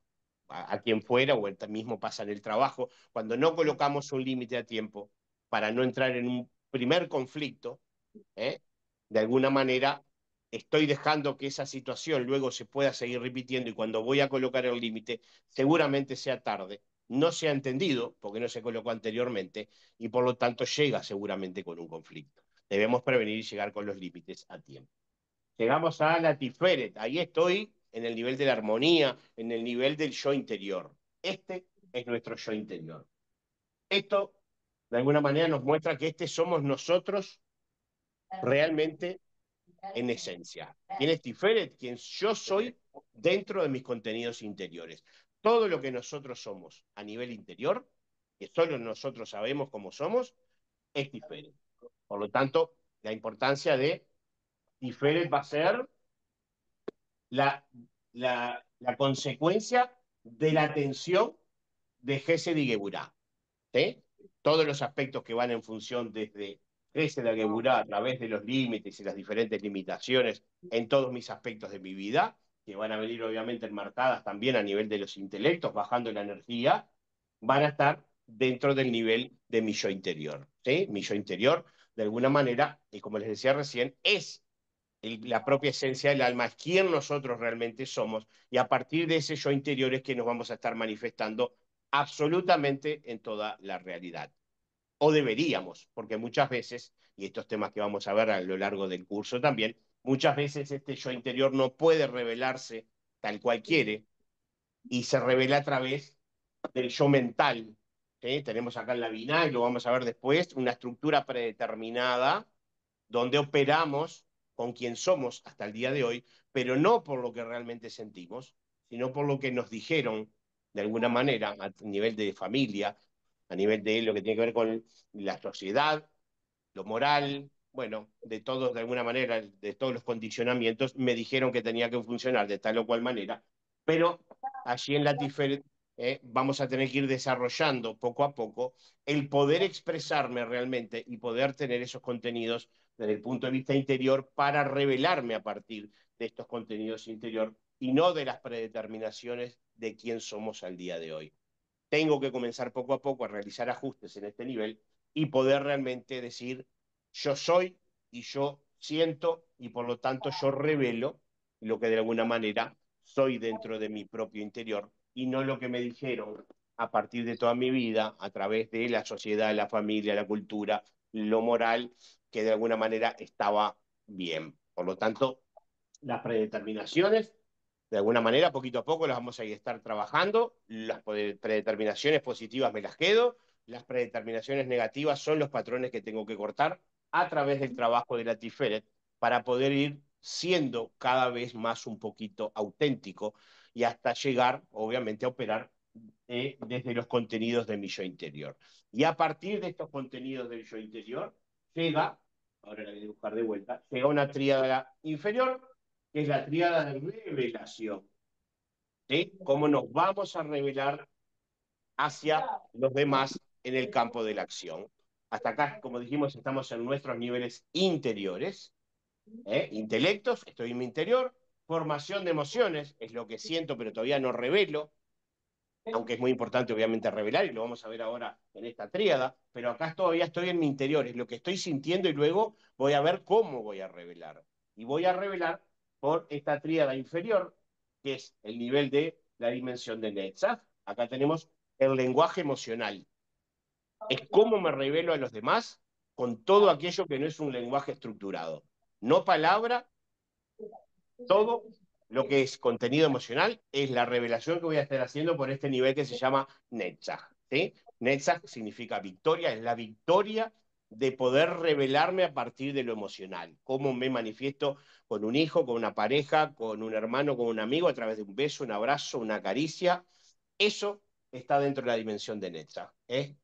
a quien fuera, o el mismo pasa en el trabajo, cuando no colocamos un límite a tiempo para no entrar en un primer conflicto, ¿eh? De alguna manera estoy dejando que esa situación luego se pueda seguir repitiendo, y cuando voy a colocar el límite, seguramente sea tarde, no se ha entendido porque no se colocó anteriormente, y por lo tanto llega seguramente con un conflicto. Debemos prevenir y llegar con los límites a tiempo. Llegamos a la Tiferet, ahí estoy en el nivel de la armonía, en el nivel del yo interior. Este es nuestro yo interior. Esto, de alguna manera, nos muestra que somos nosotros realmente en esencia. ¿Quién es Tiferet? Quien yo soy dentro de mis contenidos interiores. Todo lo que nosotros somos a nivel interior, que solo nosotros sabemos cómo somos, es Tiferet. Por lo tanto, la importancia de Tiferet va a ser la, la consecuencia de la atención de Gesed y Geburah, ¿sí? Todos los aspectos que van en función desde Gesed a Geburah a través de los límites y las diferentes limitaciones en todos mis aspectos de mi vida, que van a venir obviamente enmarcadas también a nivel de los intelectos, bajando la energía, van a estar dentro del nivel de mi yo interior, ¿sí? Mi yo interior, de alguna manera, y como les decía recién, es la propia esencia del alma, es quien nosotros realmente somos, y a partir de ese yo interior es que nos vamos a estar manifestando absolutamente en toda la realidad. O deberíamos, porque muchas veces, y estos temas que vamos a ver a lo largo del curso también, muchas veces este yo interior no puede revelarse tal cual quiere, y se revela a través del yo mental. ¿Sí? Tenemos acá en la Vina, y lo vamos a ver después, una estructura predeterminada donde operamos con quien somos hasta el día de hoy, pero no por lo que realmente sentimos, sino por lo que nos dijeron de alguna manera a nivel de familia, a nivel de lo que tiene que ver con la sociedad, lo moral, bueno, de todos, de alguna manera, de todos los condicionamientos, me dijeron que tenía que funcionar de tal o cual manera, pero allí en la Tiferet vamos a tener que ir desarrollando poco a poco el poder expresarme realmente y poder tener esos contenidos desde el punto de vista interior para revelarme a partir de estos contenidos interior y no de las predeterminaciones de quién somos al día de hoy. Tengo que comenzar poco a poco a realizar ajustes en este nivel y poder realmente decir, yo soy y yo siento, y por lo tanto yo revelo lo que de alguna manera soy dentro de mi propio interior, y no lo que me dijeron a partir de toda mi vida a través de la sociedad, la familia, la cultura, lo moral, que de alguna manera estaba bien. Por lo tanto, las predeterminaciones, de alguna manera, poquito a poco las vamos a estar trabajando. Las predeterminaciones positivas me las quedo, las predeterminaciones negativas son los patrones que tengo que cortar a través del trabajo de la Tiferet para poder ir siendo cada vez más un poquito auténtico y hasta llegar, obviamente, a operar desde los contenidos de mi yo interior. Y a partir de estos contenidos del yo interior, llega, ahora la voy a buscar de vuelta, llega una tríada inferior, que es la tríada de revelación. ¿Sí? Cómo nos vamos a revelar hacia los demás en el campo de la acción. Hasta acá, como dijimos, estamos en nuestros niveles interiores. Intelectos, estoy en mi interior. Formación de emociones, es lo que siento, pero todavía no revelo, aunque es muy importante obviamente revelar, y lo vamos a ver ahora en esta tríada, pero acá todavía estoy en mi interior, es lo que estoy sintiendo y luego voy a ver cómo voy a revelar. Y voy a revelar por esta tríada inferior, que es el nivel de la dimensión de Netzach. Acá tenemos el lenguaje emocional. Es cómo me revelo a los demás con todo aquello que no es un lenguaje estructurado. No palabra, todo lo que es contenido emocional es la revelación que voy a estar haciendo por este nivel que se llama Netzach. ¿Sí? Netzach significa victoria, es la victoria de poder revelarme a partir de lo emocional. Cómo me manifiesto con un hijo, con una pareja, con un hermano, con un amigo, a través de un beso, un abrazo, una caricia. Eso está dentro de la dimensión de Netzach.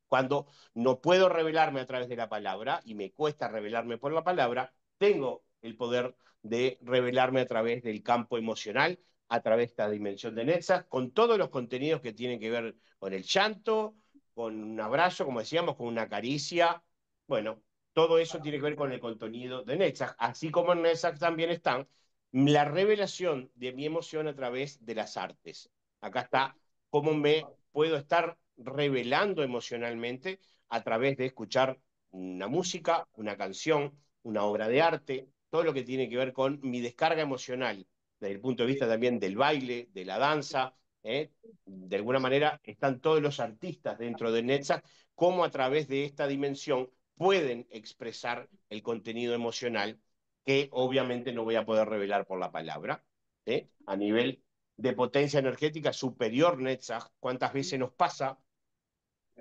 Cuando no puedo revelarme a través de la palabra y me cuesta revelarme por la palabra, tengo el poder de revelarme a través del campo emocional, a través de esta dimensión de Netzach, con todos los contenidos que tienen que ver con el llanto, con un abrazo, como decíamos, con una caricia. Bueno, todo eso tiene que ver con el contenido de Netzach, así como en Netzach también están la revelación de mi emoción a través de las artes. Acá está cómo me puedo estar revelando emocionalmente a través de escuchar una música, una canción, una obra de arte, todo lo que tiene que ver con mi descarga emocional, desde el punto de vista también del baile, de la danza. De alguna manera están todos los artistas dentro de Netzach, cómo a través de esta dimensión pueden expresar el contenido emocional que obviamente no voy a poder revelar por la palabra. A nivel de potencia energética superior Netzach, ¿cuántas veces nos pasa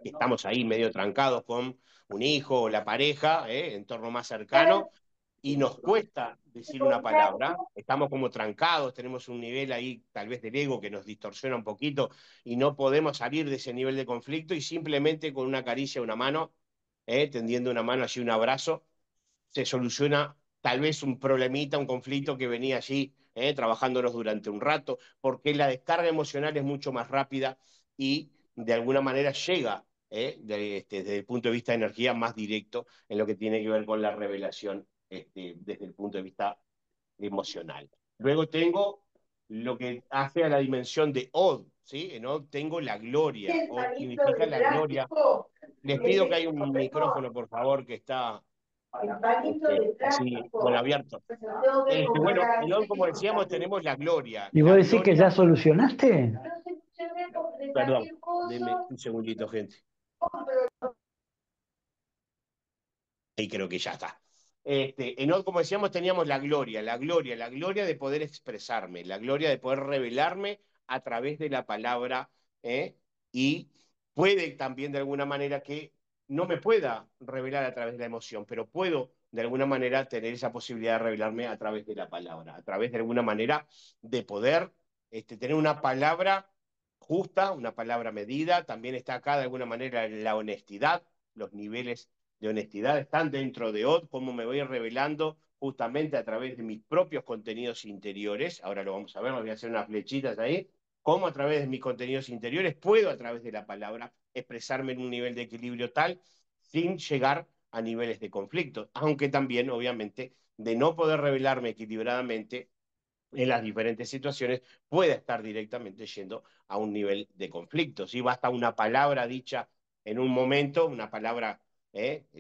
que estamos ahí medio trancados con un hijo o la pareja, entorno más cercano, y nos cuesta decir una palabra, estamos como trancados, tenemos un nivel ahí tal vez del ego que nos distorsiona un poquito y no podemos salir de ese nivel de conflicto y simplemente con una caricia, una mano, tendiendo una mano, así un abrazo, se soluciona tal vez un problemita, un conflicto que venía allí, trabajándolos durante un rato, porque la descarga emocional es mucho más rápida y de alguna manera llega desde el punto de vista de energía más directo en lo que tiene que ver con la revelación desde el punto de vista emocional. Luego tengo lo que hace a la dimensión de Od, ¿sí? En Od tengo la gloria, El Od palito significa de la gloria. plástico, Les pido que ese haya un micrófono, por favor, que está el palito de así, bueno, plástico, abierto. pues lo tengo que Bueno, comprar, en Od, ¿viste? como decíamos, tenemos la gloria. ¿Y vos La decís que gloria, ya solucionaste? No sé, yo me compré perdón, cualquier denme cosa, un segundito, gente. Y creo que ya está. En Od, como decíamos, teníamos la gloria, la gloria, la gloria de poder expresarme, la gloria de poder revelarme a través de la palabra, y puede también de alguna manera que no me pueda revelar a través de la emoción, pero puedo de alguna manera tener esa posibilidad de revelarme a través de la palabra, a través de alguna manera de poder tener una palabra justa, una palabra medida. También está acá de alguna manera la honestidad, los niveles de honestidad están dentro de OD, cómo me voy revelando justamente a través de mis propios contenidos interiores. Ahora lo vamos a ver, voy a hacer unas flechitas ahí. Cómo a través de mis contenidos interiores puedo a través de la palabra expresarme en un nivel de equilibrio tal sin llegar a niveles de conflicto, aunque también obviamente de no poder revelarme equilibradamente en las diferentes situaciones, pueda estar directamente yendo a un nivel de conflicto. Si basta una palabra dicha en un momento, una palabra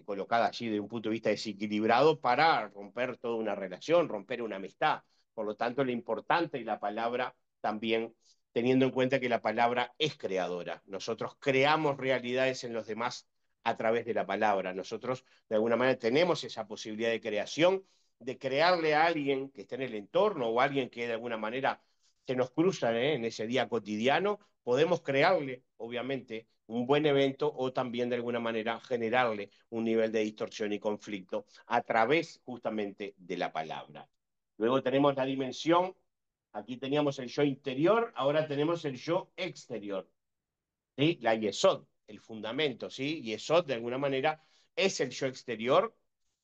colocada allí de un punto de vista desequilibrado para romper toda una relación, romper una amistad. Por lo tanto, lo importante es la palabra también, teniendo en cuenta que la palabra es creadora. Nosotros creamos realidades en los demás a través de la palabra. Nosotros, de alguna manera, tenemos esa posibilidad de creación, de crearle a alguien que esté en el entorno o a alguien que de alguna manera se nos cruza en ese día cotidiano, podemos crearle, obviamente, un buen evento o también de alguna manera generarle un nivel de distorsión y conflicto a través justamente de la palabra. Luego tenemos la dimensión, aquí teníamos el yo interior, ahora tenemos el yo exterior. ¿Sí? La yesod, el fundamento, ¿sí? Yesod, de alguna manera, es el yo exterior,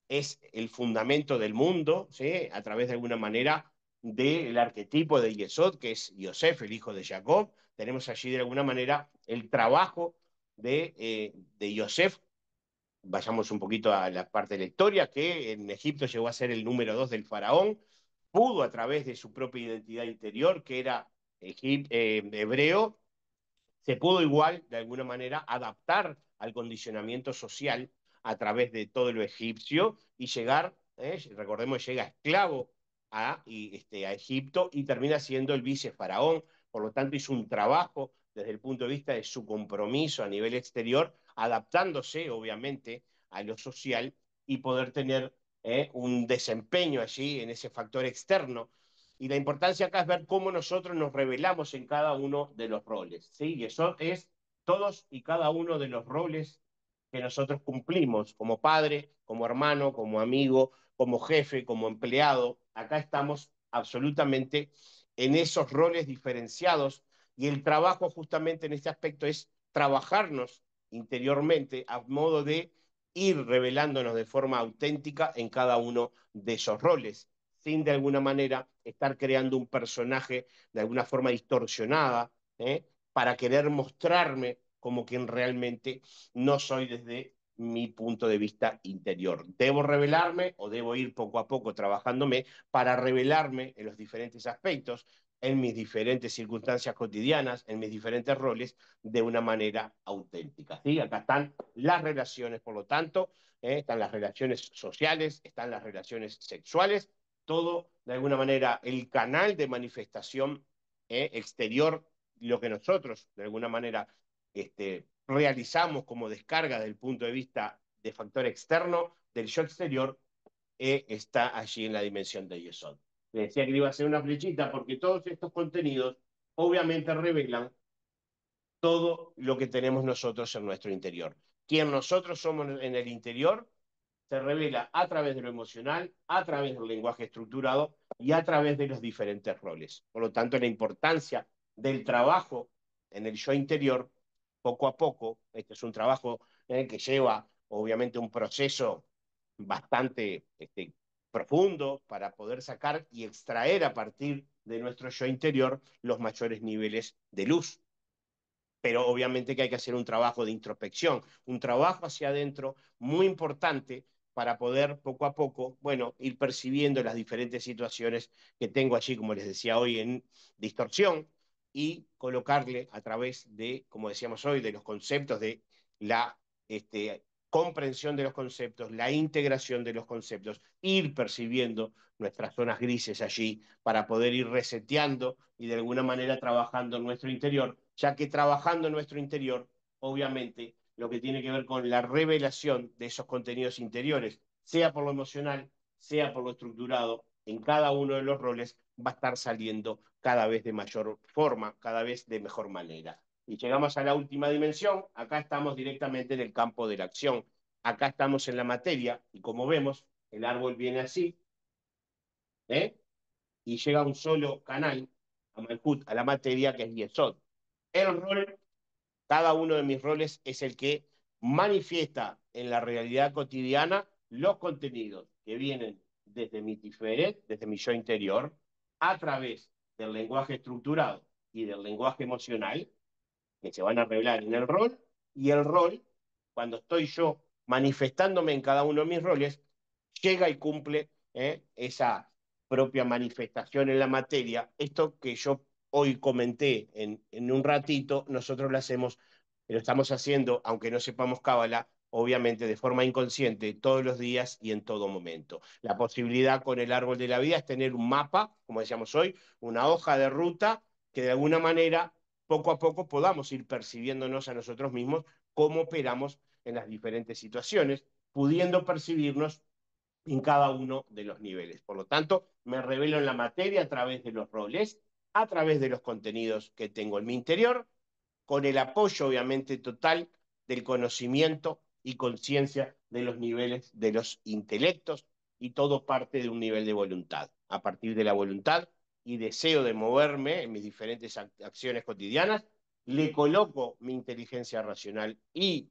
es el fundamento del mundo, ¿sí? A través de alguna manera del arquetipo de Yesod, que es Yosef, el hijo de Jacob. Tenemos allí de alguna manera el trabajo de Yosef. Vayamos un poquito a la parte de la historia, que en Egipto llegó a ser el número 2 del faraón, pudo a través de su propia identidad interior, que era hebreo, se pudo igual, de alguna manera, adaptar al condicionamiento social a través de todo lo egipcio y llegar, recordemos, llega esclavo a Egipto y termina siendo el vicefaraón. Por lo tanto, hizo un trabajo desde el punto de vista de su compromiso a nivel exterior, adaptándose, obviamente, a lo social y poder tener un desempeño allí en ese factor externo. Y la importancia acá es ver cómo nosotros nos revelamos en cada uno de los roles, ¿sí? Y eso es todos y cada uno de los roles que nosotros cumplimos como padre, como hermano, como amigo, como jefe, como empleado. Acá estamos absolutamente en esos roles diferenciados y el trabajo justamente en este aspecto es trabajarnos interiormente a modo de ir revelándonos de forma auténtica en cada uno de esos roles sin de alguna manera estar creando un personaje de alguna forma distorsionada, para querer mostrarme como quien realmente no soy desde mi punto de vista interior. Debo revelarme o debo ir poco a poco trabajándome para revelarme en los diferentes aspectos, en mis diferentes circunstancias cotidianas, en mis diferentes roles, de una manera auténtica. ¿Sí? Acá están las relaciones, por lo tanto, están las relaciones sociales, están las relaciones sexuales, todo de alguna manera el canal de manifestación exterior, lo que nosotros de alguna manera realizamos como descarga desde el punto de vista de factor externo del yo exterior, está allí en la dimensión de Yesod. Le decía que le iba a hacer una flechita porque todos estos contenidos obviamente revelan todo lo que tenemos nosotros en nuestro interior. Quien nosotros somos en el interior se revela a través de lo emocional, a través del lenguaje estructurado y a través de los diferentes roles. Por lo tanto, la importancia del trabajo en el yo interior, poco a poco, este es un trabajo que lleva obviamente un proceso bastante profundo para poder sacar y extraer a partir de nuestro yo interior los mayores niveles de luz, pero obviamente que hay que hacer un trabajo de introspección, un trabajo hacia adentro muy importante para poder poco a poco, bueno, ir percibiendo las diferentes situaciones que tengo allí, como les decía hoy, en distorsión y colocarle a través de, como decíamos hoy, de los conceptos, de la comprensión de los conceptos, la integración de los conceptos, ir percibiendo nuestras zonas grises allí para poder ir reseteando y de alguna manera trabajando en nuestro interior, ya que trabajando en nuestro interior, obviamente, lo que tiene que ver con la revelación de esos contenidos interiores, sea por lo emocional, sea por lo estructurado, en cada uno de los roles va a estar saliendo cada vez de mayor forma, cada vez de mejor manera. Y llegamos a la última dimensión, acá estamos directamente en el campo de la acción, acá estamos en la materia, y como vemos, el árbol viene así, ¿eh? Y llega a un solo canal, a Malkut, a la materia, que es Yesod. El rol, cada uno de mis roles es el que manifiesta en la realidad cotidiana los contenidos que vienen desde mi tiferet, desde mi yo interior, a través del lenguaje estructurado y del lenguaje emocional, que se van a revelar en el rol, y el rol, cuando estoy yo manifestándome en cada uno de mis roles, llega y cumple esa propia manifestación en la materia. Esto que yo hoy comenté en un ratito, nosotros lo estamos haciendo, aunque no sepamos cábala, obviamente de forma inconsciente, todos los días y en todo momento. La posibilidad con el árbol de la vida es tener un mapa, como decíamos hoy, una hoja de ruta que de alguna manera poco a poco podamos ir percibiéndonos a nosotros mismos cómo operamos en las diferentes situaciones, pudiendo percibirnos en cada uno de los niveles. Por lo tanto, me revelo en la materia a través de los roles, a través de los contenidos que tengo en mi interior, con el apoyo obviamente total del conocimiento y conciencia de los niveles de los intelectos y todo parte de un nivel de voluntad. A partir de la voluntad y deseo de moverme en mis diferentes acciones cotidianas, le coloco mi inteligencia racional y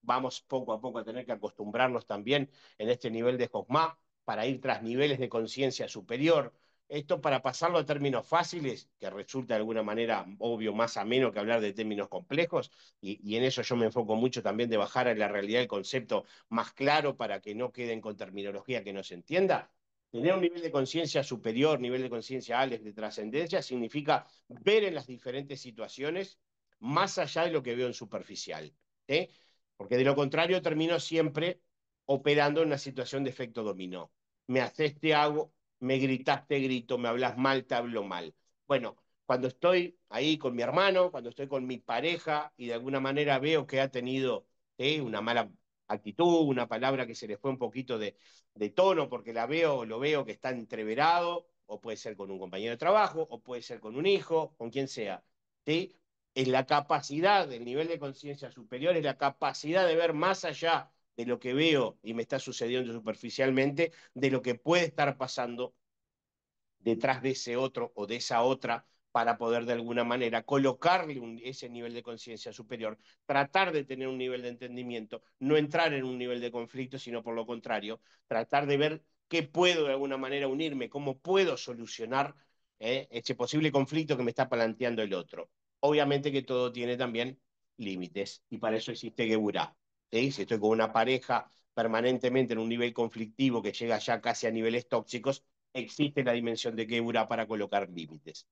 vamos poco a poco a tener que acostumbrarnos también en este nivel de Jogma para ir tras niveles de conciencia superior. Esto para pasarlo a términos fáciles, que resulta de alguna manera obvio más ameno que hablar de términos complejos, y en eso yo me enfoco mucho también de bajar a la realidad el concepto más claro para que no queden con terminología que no se entienda. Tener un nivel de conciencia superior, nivel de conciencia Alex, de trascendencia, significa ver en las diferentes situaciones más allá de lo que veo en superficial. ¿Eh? Porque de lo contrario termino siempre operando en una situación de efecto dominó. Me haces, te hago, me gritas, te grito, me hablas mal, te hablo mal. Bueno, cuando estoy ahí con mi hermano, cuando estoy con mi pareja y de alguna manera veo que ha tenido una mala actitud, una palabra que se le fue un poquito de tono porque la veo, lo veo que está entreverado, o puede ser con un compañero de trabajo, o puede ser con un hijo, con quien sea. ¿Sí? Es la capacidad, del nivel de conciencia superior, es la capacidad de ver más allá de lo que veo y me está sucediendo superficialmente, de lo que puede estar pasando detrás de ese otro o de esa otra para poder de alguna manera colocarle ese nivel de conciencia superior, tratar de tener un nivel de entendimiento, no entrar en un nivel de conflicto, sino por lo contrario, tratar de ver qué puedo de alguna manera unirme, cómo puedo solucionar ese posible conflicto que me está planteando el otro. Obviamente que todo tiene también límites y para eso existe Geburá. ¿Sí? Si estoy con una pareja permanentemente en un nivel conflictivo que llega ya casi a niveles tóxicos, existe la dimensión de Gebura para colocar límites.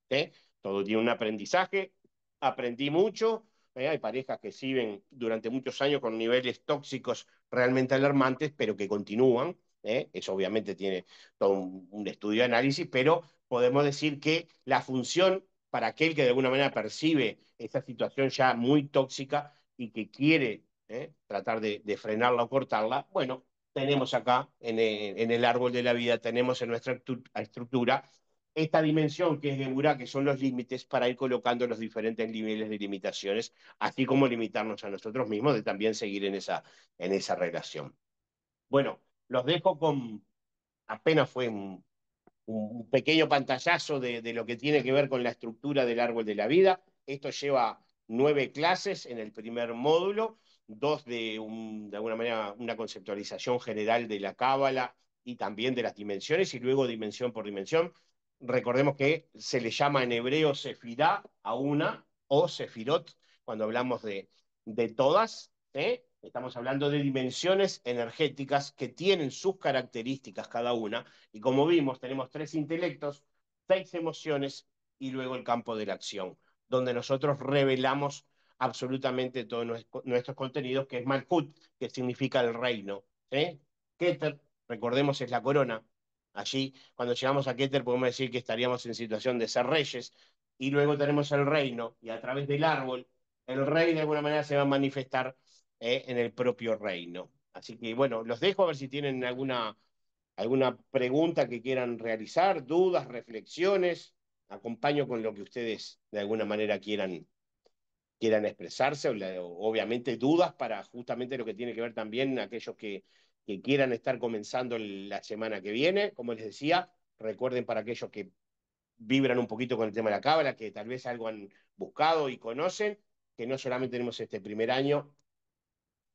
Todo tiene un aprendizaje, aprendí mucho, hay parejas que siguen durante muchos años con niveles tóxicos realmente alarmantes, pero que continúan, eso obviamente tiene todo un estudio de análisis, pero podemos decir que la función para aquel que de alguna manera percibe esa situación ya muy tóxica y que quiere tratar de frenarla o cortarla, bueno, tenemos acá en el árbol de la vida, tenemos en nuestra estructura esta dimensión que es Geburá, que son los límites para ir colocando los diferentes niveles de limitaciones, así como limitarnos a nosotros mismos de también seguir en esa relación. Bueno, los dejo con, apenas fue un pequeño pantallazo de lo que tiene que ver con la estructura del árbol de la vida. Esto lleva 9 clases en el primer módulo, 2 de alguna manera, una conceptualización general de la cábala y también de las dimensiones, y luego dimensión por dimensión. Recordemos que se le llama en hebreo sefirá a una, o sefirot, cuando hablamos de todas, estamos hablando de dimensiones energéticas que tienen sus características cada una, y como vimos, tenemos 3 intelectos, 6 emociones y luego el campo de la acción, donde nosotros revelamos absolutamente todos nuestros contenidos, que es Malkut, que significa el reino. Keter, recordemos, es la corona. Allí, cuando llegamos a Keter, podemos decir que estaríamos en situación de ser reyes, y luego tenemos el reino, y a través del árbol, el rey de alguna manera se va a manifestar en el propio reino. Así que bueno, los dejo a ver si tienen alguna pregunta que quieran realizar, dudas, reflexiones. Acompaño con lo que ustedes de alguna manera quieran expresarse, obviamente dudas para justamente lo que tiene que ver también aquellos que quieran estar comenzando la semana que viene. Como les decía, recuerden para aquellos que vibran un poquito con el tema de la cábala, que tal vez algo han buscado y conocen, que no solamente tenemos este primer año,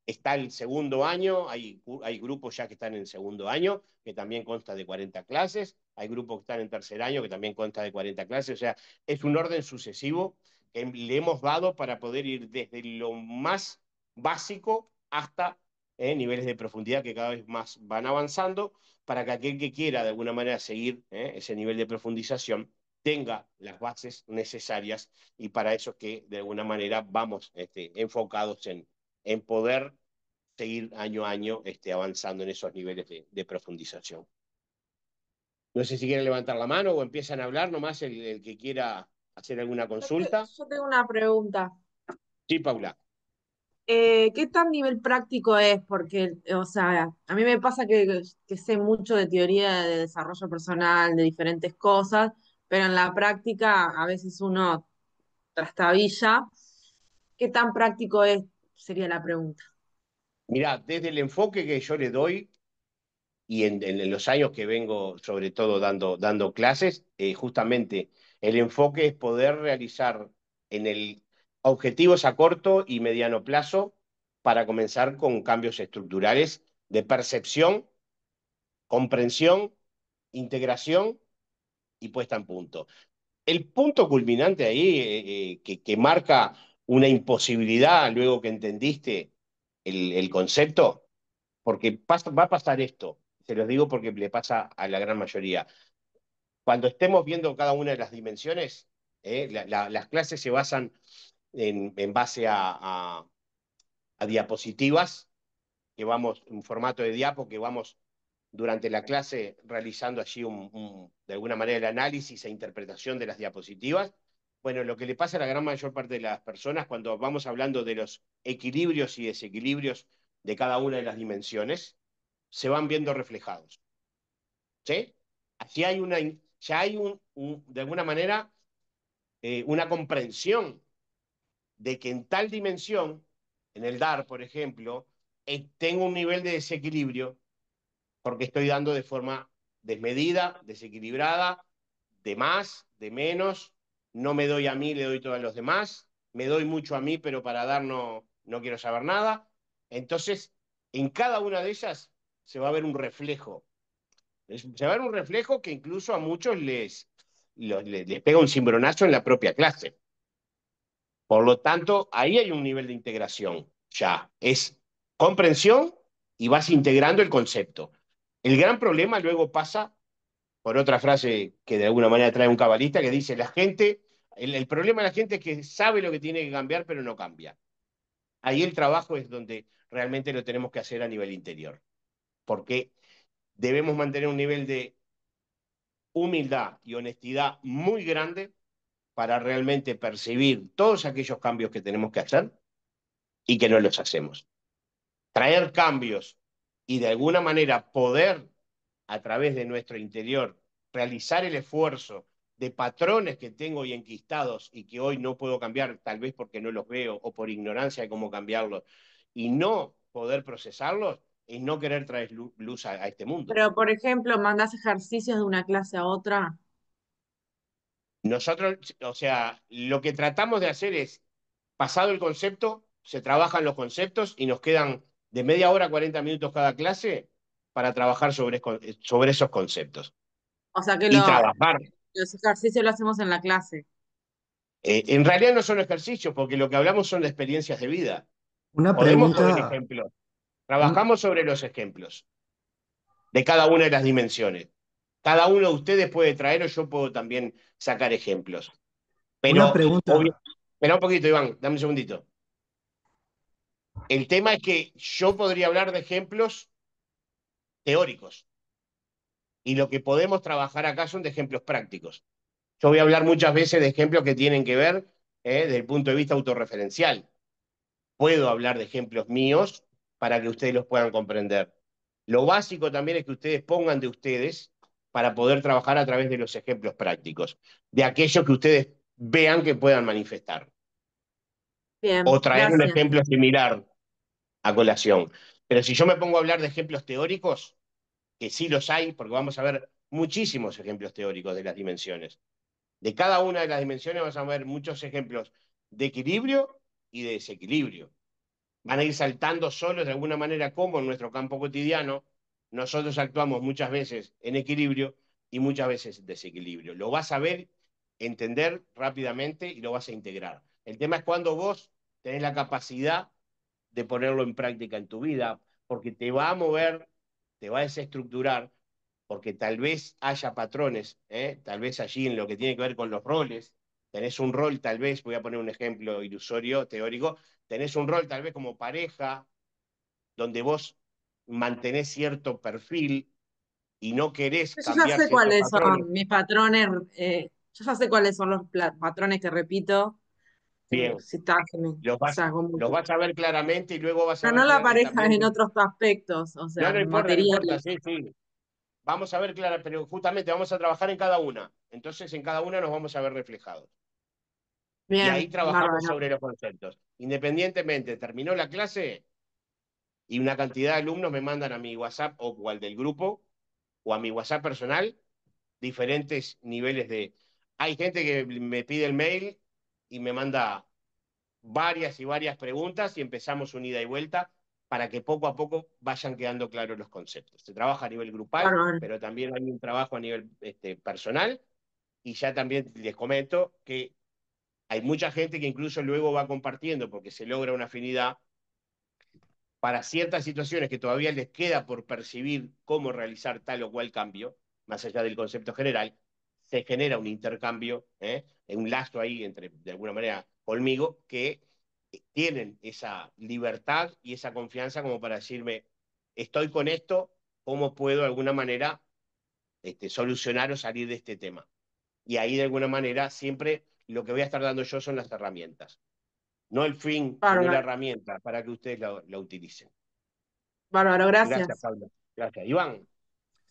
está el segundo año, hay grupos ya que están en segundo año, que también consta de 40 clases, hay grupos que están en tercer año, que también consta de 40 clases, o sea, es un orden sucesivo que le hemos dado para poder ir desde lo más básico hasta niveles de profundidad que cada vez más van avanzando, para que aquel que quiera de alguna manera seguir ese nivel de profundización tenga las bases necesarias, y para eso que de alguna manera vamos enfocados en poder seguir año a año avanzando en esos niveles de profundización. No sé si quieren levantar la mano o empiezan a hablar nomás el que quiera hacer alguna consulta. Yo tengo una pregunta. Sí, Paula. ¿Qué tan nivel práctico es? Porque, o sea, a mí me pasa que sé mucho de teoría de desarrollo personal, de diferentes cosas, pero en la práctica a veces uno trastabilla. ¿Qué tan práctico es? Sería la pregunta. Mirá, desde el enfoque que yo le doy, y en los años que vengo, sobre todo dando clases, justamente el enfoque es poder realizar en el objetivos a corto y mediano plazo para comenzar con cambios estructurales de percepción, comprensión, integración y puesta en punto. El punto culminante ahí, que marca una imposibilidad luego que entendiste el concepto, porque va a pasar esto, se los digo porque le pasa a la gran mayoría. Cuando estemos viendo cada una de las dimensiones, las clases se basan en base a diapositivas, que vamos, un formato de diapo que vamos durante la clase realizando allí de alguna manera el análisis e interpretación de las diapositivas. Bueno, lo que le pasa a la gran mayor parte de las personas cuando vamos hablando de los equilibrios y desequilibrios de cada una de las dimensiones, se van viendo reflejados. ¿Sí? Aquí hay ya hay de alguna manera una comprensión de que en tal dimensión, en el dar, por ejemplo, tengo un nivel de desequilibrio porque estoy dando de forma desmedida, desequilibrada, de más, de menos, no me doy a mí, le doy todo a los demás, me doy mucho a mí, pero para dar no quiero saber nada. Entonces, en cada una de ellas se va a ver un reflejo. Se va a ver un reflejo que incluso a muchos les pega un cimbronazo en la propia clase. Por lo tanto, ahí hay un nivel de integración ya. Es comprensión y vas integrando el concepto. El gran problema luego pasa por otra frase que de alguna manera trae un cabalista que dice, el problema de la gente es que sabe lo que tiene que cambiar, pero no cambia. Ahí el trabajo es donde realmente lo tenemos que hacer a nivel interior, porque debemos mantener un nivel de humildad y honestidad muy grande para realmente percibir todos aquellos cambios que tenemos que hacer y que no los hacemos. Traer cambios y de alguna manera poder, a través de nuestro interior, realizar el esfuerzo de patrones que tengo y enquistados y que hoy no puedo cambiar, tal vez porque no los veo o por ignorancia de cómo cambiarlos, y no poder procesarlos, es no querer traer luz a este mundo. Pero, por ejemplo, mandás ejercicios de una clase a otra. Nosotros, o sea, lo que tratamos de hacer es, pasado el concepto, se trabajan los conceptos y nos quedan de media hora a 40 minutos cada clase para trabajar sobre esos conceptos. O sea que Y trabajar. los ejercicios los hacemos en la clase. En realidad no son ejercicios, porque lo que hablamos son de experiencias de vida. Una Podemos poner pregunta, ejemplos. un- Trabajamos sobre los ejemplos de cada una de las dimensiones. Cada uno de ustedes puede traer o yo puedo también sacar ejemplos. una Pero, pregunta, espera un poquito, Iván, dame un segundito. El tema es que yo podría hablar de ejemplos teóricos y lo que podemos trabajar acá son de ejemplos prácticos. Yo voy a hablar muchas veces de ejemplos que tienen que ver desde el punto de vista autorreferencial. Puedo hablar de ejemplos míos para que ustedes los puedan comprender. Lo básico también es que ustedes pongan de ustedes para poder trabajar a través de los ejemplos prácticos, de aquellos que ustedes vean que puedan manifestar. Bien, O traer un gracias. ejemplo similar a colación. Pero si yo me pongo a hablar de ejemplos teóricos, que sí los hay, porque vamos a ver muchísimos ejemplos teóricos de las dimensiones. De cada una de las dimensiones vamos a ver muchos ejemplos de equilibrio y de desequilibrio. Van a ir saltando solos de alguna manera como en nuestro campo cotidiano nosotros actuamos muchas veces en equilibrio y muchas veces en desequilibrio. Lo vas a ver, entender rápidamente y lo vas a integrar. El tema es cuando vos tenés la capacidad de ponerlo en práctica en tu vida, porque te va a mover, te va a desestructurar, porque tal vez haya patrones, tal vez allí en lo que tiene que ver con los roles, tenés un rol tal vez, voy a poner un ejemplo ilusorio, teórico, tenés un rol tal vez como pareja, donde vos mantenés cierto perfil y no querés Yo ya cambiar sé ciertos cuáles patrones. son mis patrones, yo ya sé cuáles son los patrones que repito. Bien, Si está, o sea, los vas a ver claramente y luego vas a no ver la pareja también. en otros aspectos, o No, sea, no importa, no importa, materiales. sí, sí. Vamos a ver clara, pero justamente vamos a trabajar en cada una. Entonces en cada una nos vamos a ver reflejados. Y ahí Bien, trabajamos bárbaro. sobre los conceptos. Independientemente, terminó la clase, y una cantidad de alumnos me mandan a mi WhatsApp o al del grupo o a mi WhatsApp personal diferentes niveles de... Hay gente que me pide el mail y me manda varias y varias preguntas y empezamos un ida y vuelta para que poco a poco vayan quedando claros los conceptos. Se trabaja a nivel grupal, Bárbaro. pero también hay un trabajo a nivel personal y ya también les comento que hay mucha gente que incluso luego va compartiendo porque se logra una afinidad para ciertas situaciones que todavía les queda por percibir cómo realizar tal o cual cambio, más allá del concepto general, se genera un intercambio, un lazo ahí entre, de alguna manera, conmigo, que tienen esa libertad y esa confianza como para decirme, estoy con esto, ¿cómo puedo de alguna manera solucionar o salir de este tema? Y ahí de alguna manera siempre lo que voy a estar dando yo son las herramientas. No el fin, sino la Bárbaro, herramienta para que ustedes la utilicen. bárbaro, Gracias, gracias. Pablo. Gracias. Iván,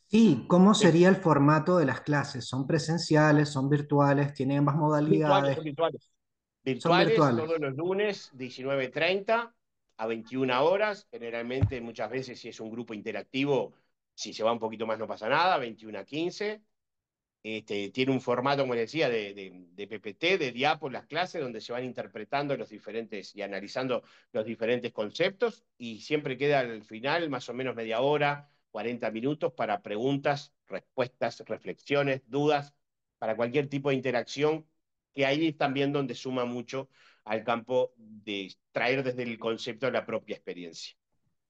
Sí, ¿cómo sí, sería el formato de las clases? ¿Son presenciales, son virtuales, tienen más virtuales, modalidades? son virtuales. Son Virtuales virtuales. todos los lunes, 19:30 a 21 horas. Generalmente, muchas veces, si es un grupo interactivo, si se va un poquito más no pasa nada, 21 a 15. Tiene un formato, como les decía, de PPT, de diapos, las clases, donde se van interpretando los diferentes y analizando los diferentes conceptos, y siempre queda al final más o menos media hora, 40 minutos para preguntas, respuestas, reflexiones, dudas, para cualquier tipo de interacción, que ahí es también donde suma mucho al campo de traer desde el concepto la propia experiencia.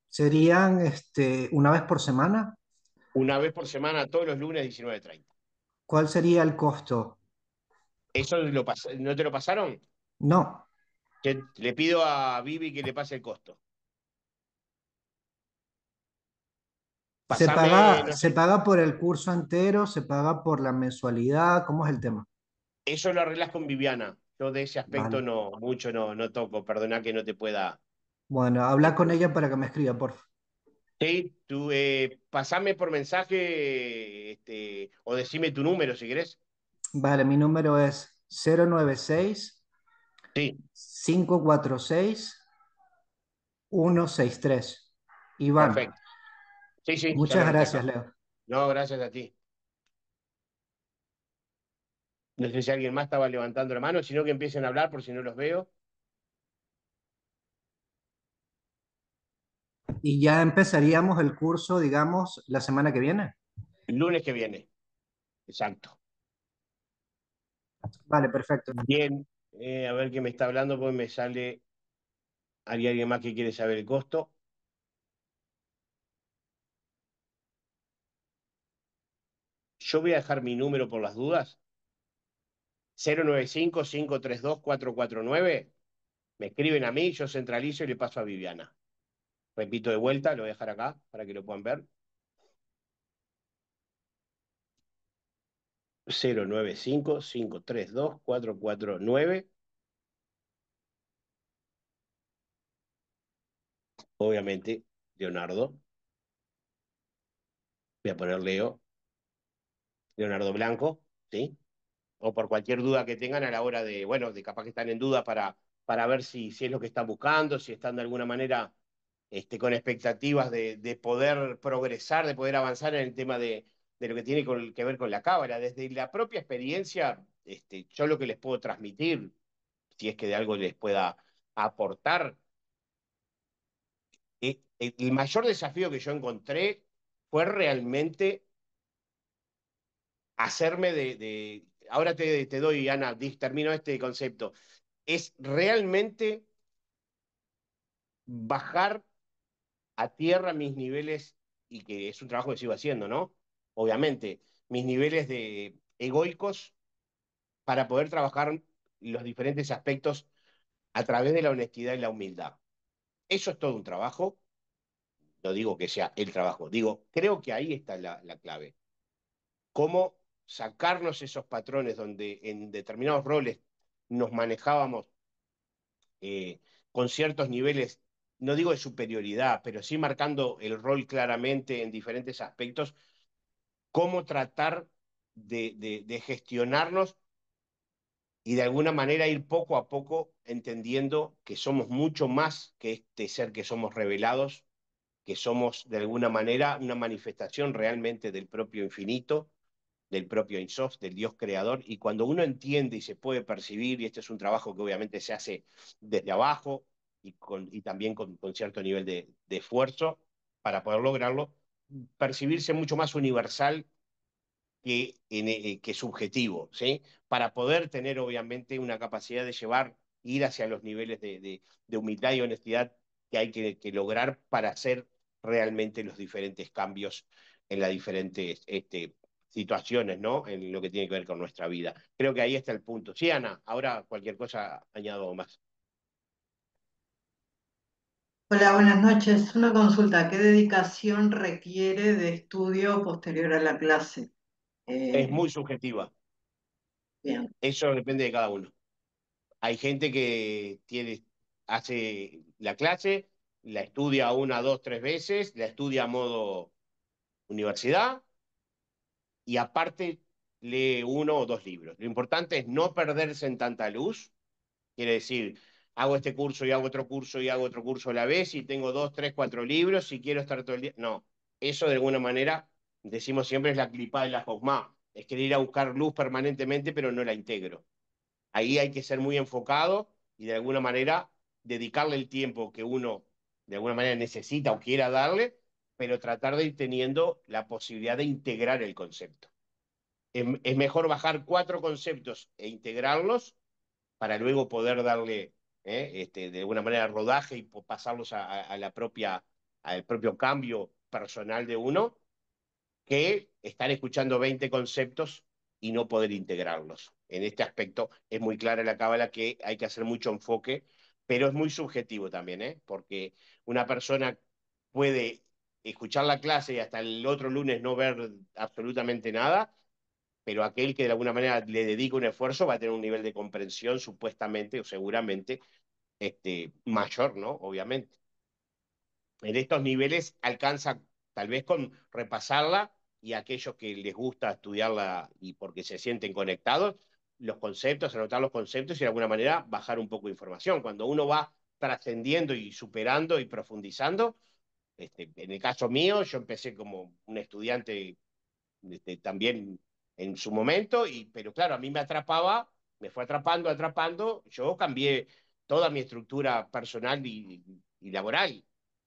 ¿Serían una vez por semana? Una vez por semana, todos los lunes, 19:30. ¿Cuál sería el costo? ¿Eso no te lo pasaron? No. Le pido a Vivi que le pase el costo. Pasame, no Se sé, paga por el curso entero? ¿Se paga por la mensualidad? ¿Cómo es el tema? eso lo arreglás con Viviana. Yo de ese aspecto Vale. no, mucho no toco. Perdona que no te pueda. Bueno, habla con este, ella para que me escriba, por favor. sí, tú pasame por mensaje o decime tu número si querés. Vale, mi número es 096 Sí, 546 163. Iván, perfecto. Sí, sí, ya lo muchas anoté gracias, acá. Leo. No, gracias a ti. No sé si alguien más estaba levantando la mano, sino que empiecen a hablar por si no los veo. Y ya empezaríamos el curso, digamos, la semana que viene. El lunes que viene. Exacto. Vale, perfecto. Bien, a ver qué me está hablando, pues me sale. ¿Hay alguien más que quiere saber el costo? Yo voy a dejar mi número por las dudas. 095-532-449. Me escriben a mí, yo centralizo y le paso a Viviana. Repito de vuelta, lo voy a dejar acá para que lo puedan ver. 095-532-449. Obviamente, Leonardo. Voy a poner Leonardo Blanco, ¿sí? O por cualquier duda que tengan a la hora de, bueno, de capaz que están en duda para ver si es lo que están buscando, si están de alguna manera con expectativas de poder progresar, de poder avanzar en el tema de lo que tiene que ver con la cábala. Desde la propia experiencia, yo lo que les puedo transmitir, si es que de algo les pueda aportar, el mayor desafío que yo encontré fue realmente hacerme ahora te doy, Ana, termino este concepto, es realmente bajar a tierra mis niveles, y que es un trabajo que sigo haciendo, ¿no? Obviamente, mis niveles de egoicos para poder trabajar los diferentes aspectos a través de la honestidad y la humildad. Eso es todo un trabajo, no digo que sea el trabajo, digo, creo que ahí está la clave. Cómo sacarnos esos patrones donde en determinados roles nos manejábamos con ciertos niveles, no digo de superioridad, pero sí marcando el rol claramente en diferentes aspectos, cómo tratar de gestionarnos y de alguna manera ir poco a poco entendiendo que somos mucho más que este ser que somos revelados que somos de alguna manera una manifestación realmente del propio infinito, del propio Ein Sof, del Dios creador, y cuando uno entiende y se puede percibir, y este es un trabajo que obviamente se hace desde abajo y también con cierto nivel de esfuerzo para poder lograrlo, percibirse mucho más universal que subjetivo, ¿sí? Para poder tener obviamente una capacidad de llevar, ir hacia los niveles de humildad y honestidad que hay que lograr para hacer realmente los diferentes cambios en las diferentes situaciones, ¿no? En lo que tiene que ver con nuestra vida. Creo que ahí está el punto. Sí, Ana, ahora cualquier cosa añado más. Hola, buenas noches. Una consulta. ¿Qué dedicación requiere de estudio posterior a la clase? Es Eh, muy subjetiva. bien. Eso depende de cada uno. Hay gente que hace la clase, la estudia una, dos, tres veces, la estudia a modo universidad y aparte lee uno o dos libros. Lo importante es no perderse en tanta luz. Quiere decir, hago este curso y hago otro curso y hago otro curso a la vez y tengo dos, tres, cuatro libros y quiero estar todo el día. No, eso de alguna manera, decimos siempre, es la clipa de la Jogma. Es querer ir a buscar luz permanentemente, pero no la integro. Ahí hay que ser muy enfocado y de alguna manera dedicarle el tiempo que uno de alguna manera necesita o quiera darle, pero tratar de ir teniendo la posibilidad de integrar el concepto. Es mejor bajar cuatro conceptos e integrarlos para luego poder darle de alguna manera rodaje y pasarlos a la al propio cambio personal de uno, que estar escuchando 20 conceptos y no poder integrarlos. En este aspecto es muy clara la cábala que hay que hacer mucho enfoque, pero es muy subjetivo también, porque una persona puede escuchar la clase y hasta el otro lunes no ver absolutamente nada, pero aquel que de alguna manera le dedica un esfuerzo va a tener un nivel de comprensión supuestamente o seguramente mayor, ¿no? Obviamente en estos niveles alcanza tal vez con repasarla y aquellos que les gusta estudiarla y porque se sienten conectados, los conceptos, anotar los conceptos y de alguna manera bajar un poco de información. Cuando uno va trascendiendo y superando y profundizando, en el caso mío, yo empecé como un estudiante también en su momento, pero claro, a mí me atrapaba, me fue atrapando, atrapando, yo cambié toda mi estructura personal y laboral.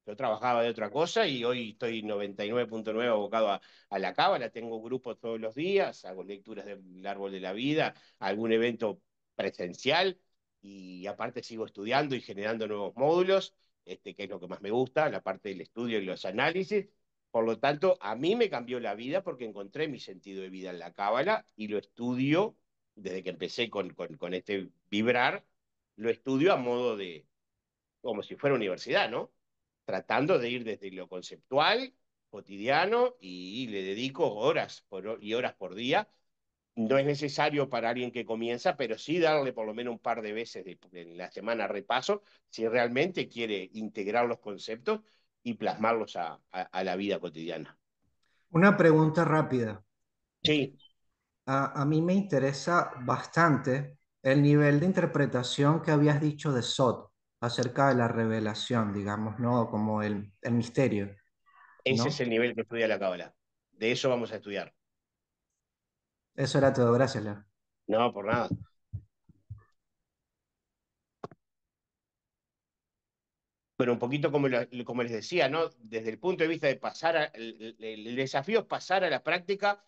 Yo trabajaba de otra cosa y hoy estoy 99.9 abocado a la cábala, tengo grupos todos los días, hago lecturas del árbol de la vida, algún evento presencial y aparte sigo estudiando y generando nuevos módulos, que es lo que más me gusta, la parte del estudio y los análisis. Por lo tanto, a mí me cambió la vida porque encontré mi sentido de vida en la cábala y lo estudio desde que empecé con este vibrar, lo estudio a modo como si fuera universidad, ¿no? Tratando de ir desde lo conceptual, cotidiano, y le dedico y horas por día. No es necesario para alguien que comienza, pero sí darle por lo menos un par de veces en la semana repaso si realmente quiere integrar los conceptos y plasmarlos a la vida cotidiana. Una pregunta rápida. Sí, A mí me interesa bastante el nivel de interpretación que habías dicho de Sod acerca de la revelación, digamos, ¿no? Como el misterio, ese es ¿no? el nivel que estudia la cábala. De eso vamos a estudiar. Eso era todo. Gracias, Leo. No, por nada. Pero un poquito como les decía, ¿no? Desde el punto de vista de el desafío es pasar a la práctica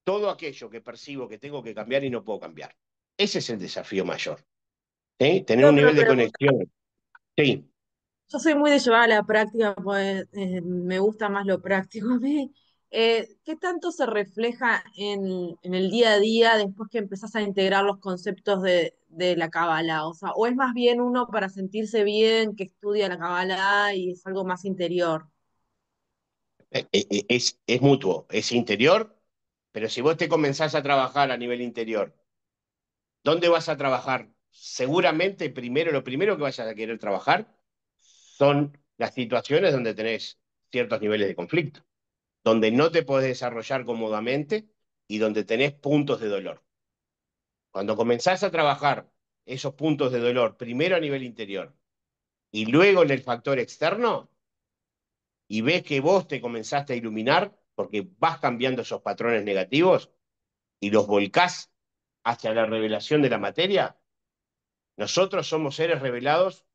todo aquello que percibo que tengo que cambiar y no puedo cambiar. Ese es el desafío mayor. ¿Sí? Tener Tengo un otra nivel de pregunta. conexión. Sí, Yo soy muy de llevar a la práctica, pues me gusta más lo práctico a mí. ¿Qué tanto se refleja en el día a día después que empezás a integrar los conceptos de la Kabbalah? O sea, ¿o es más bien uno para sentirse bien que estudia la Kabbalah y es algo más interior? es mutuo, es interior, pero si vos te comenzás a trabajar a nivel interior, ¿dónde vas a trabajar? Seguramente lo primero que vayas a querer trabajar son las situaciones donde tenés ciertos niveles de conflicto, donde no te podés desarrollar cómodamente y donde tenés puntos de dolor. Cuando comenzás a trabajar esos puntos de dolor, primero a nivel interior y luego en el factor externo, y ves que vos te comenzaste a iluminar porque vas cambiando esos patrones negativos y los volcás hacia la revelación de la materia, nosotros somos seres revelados,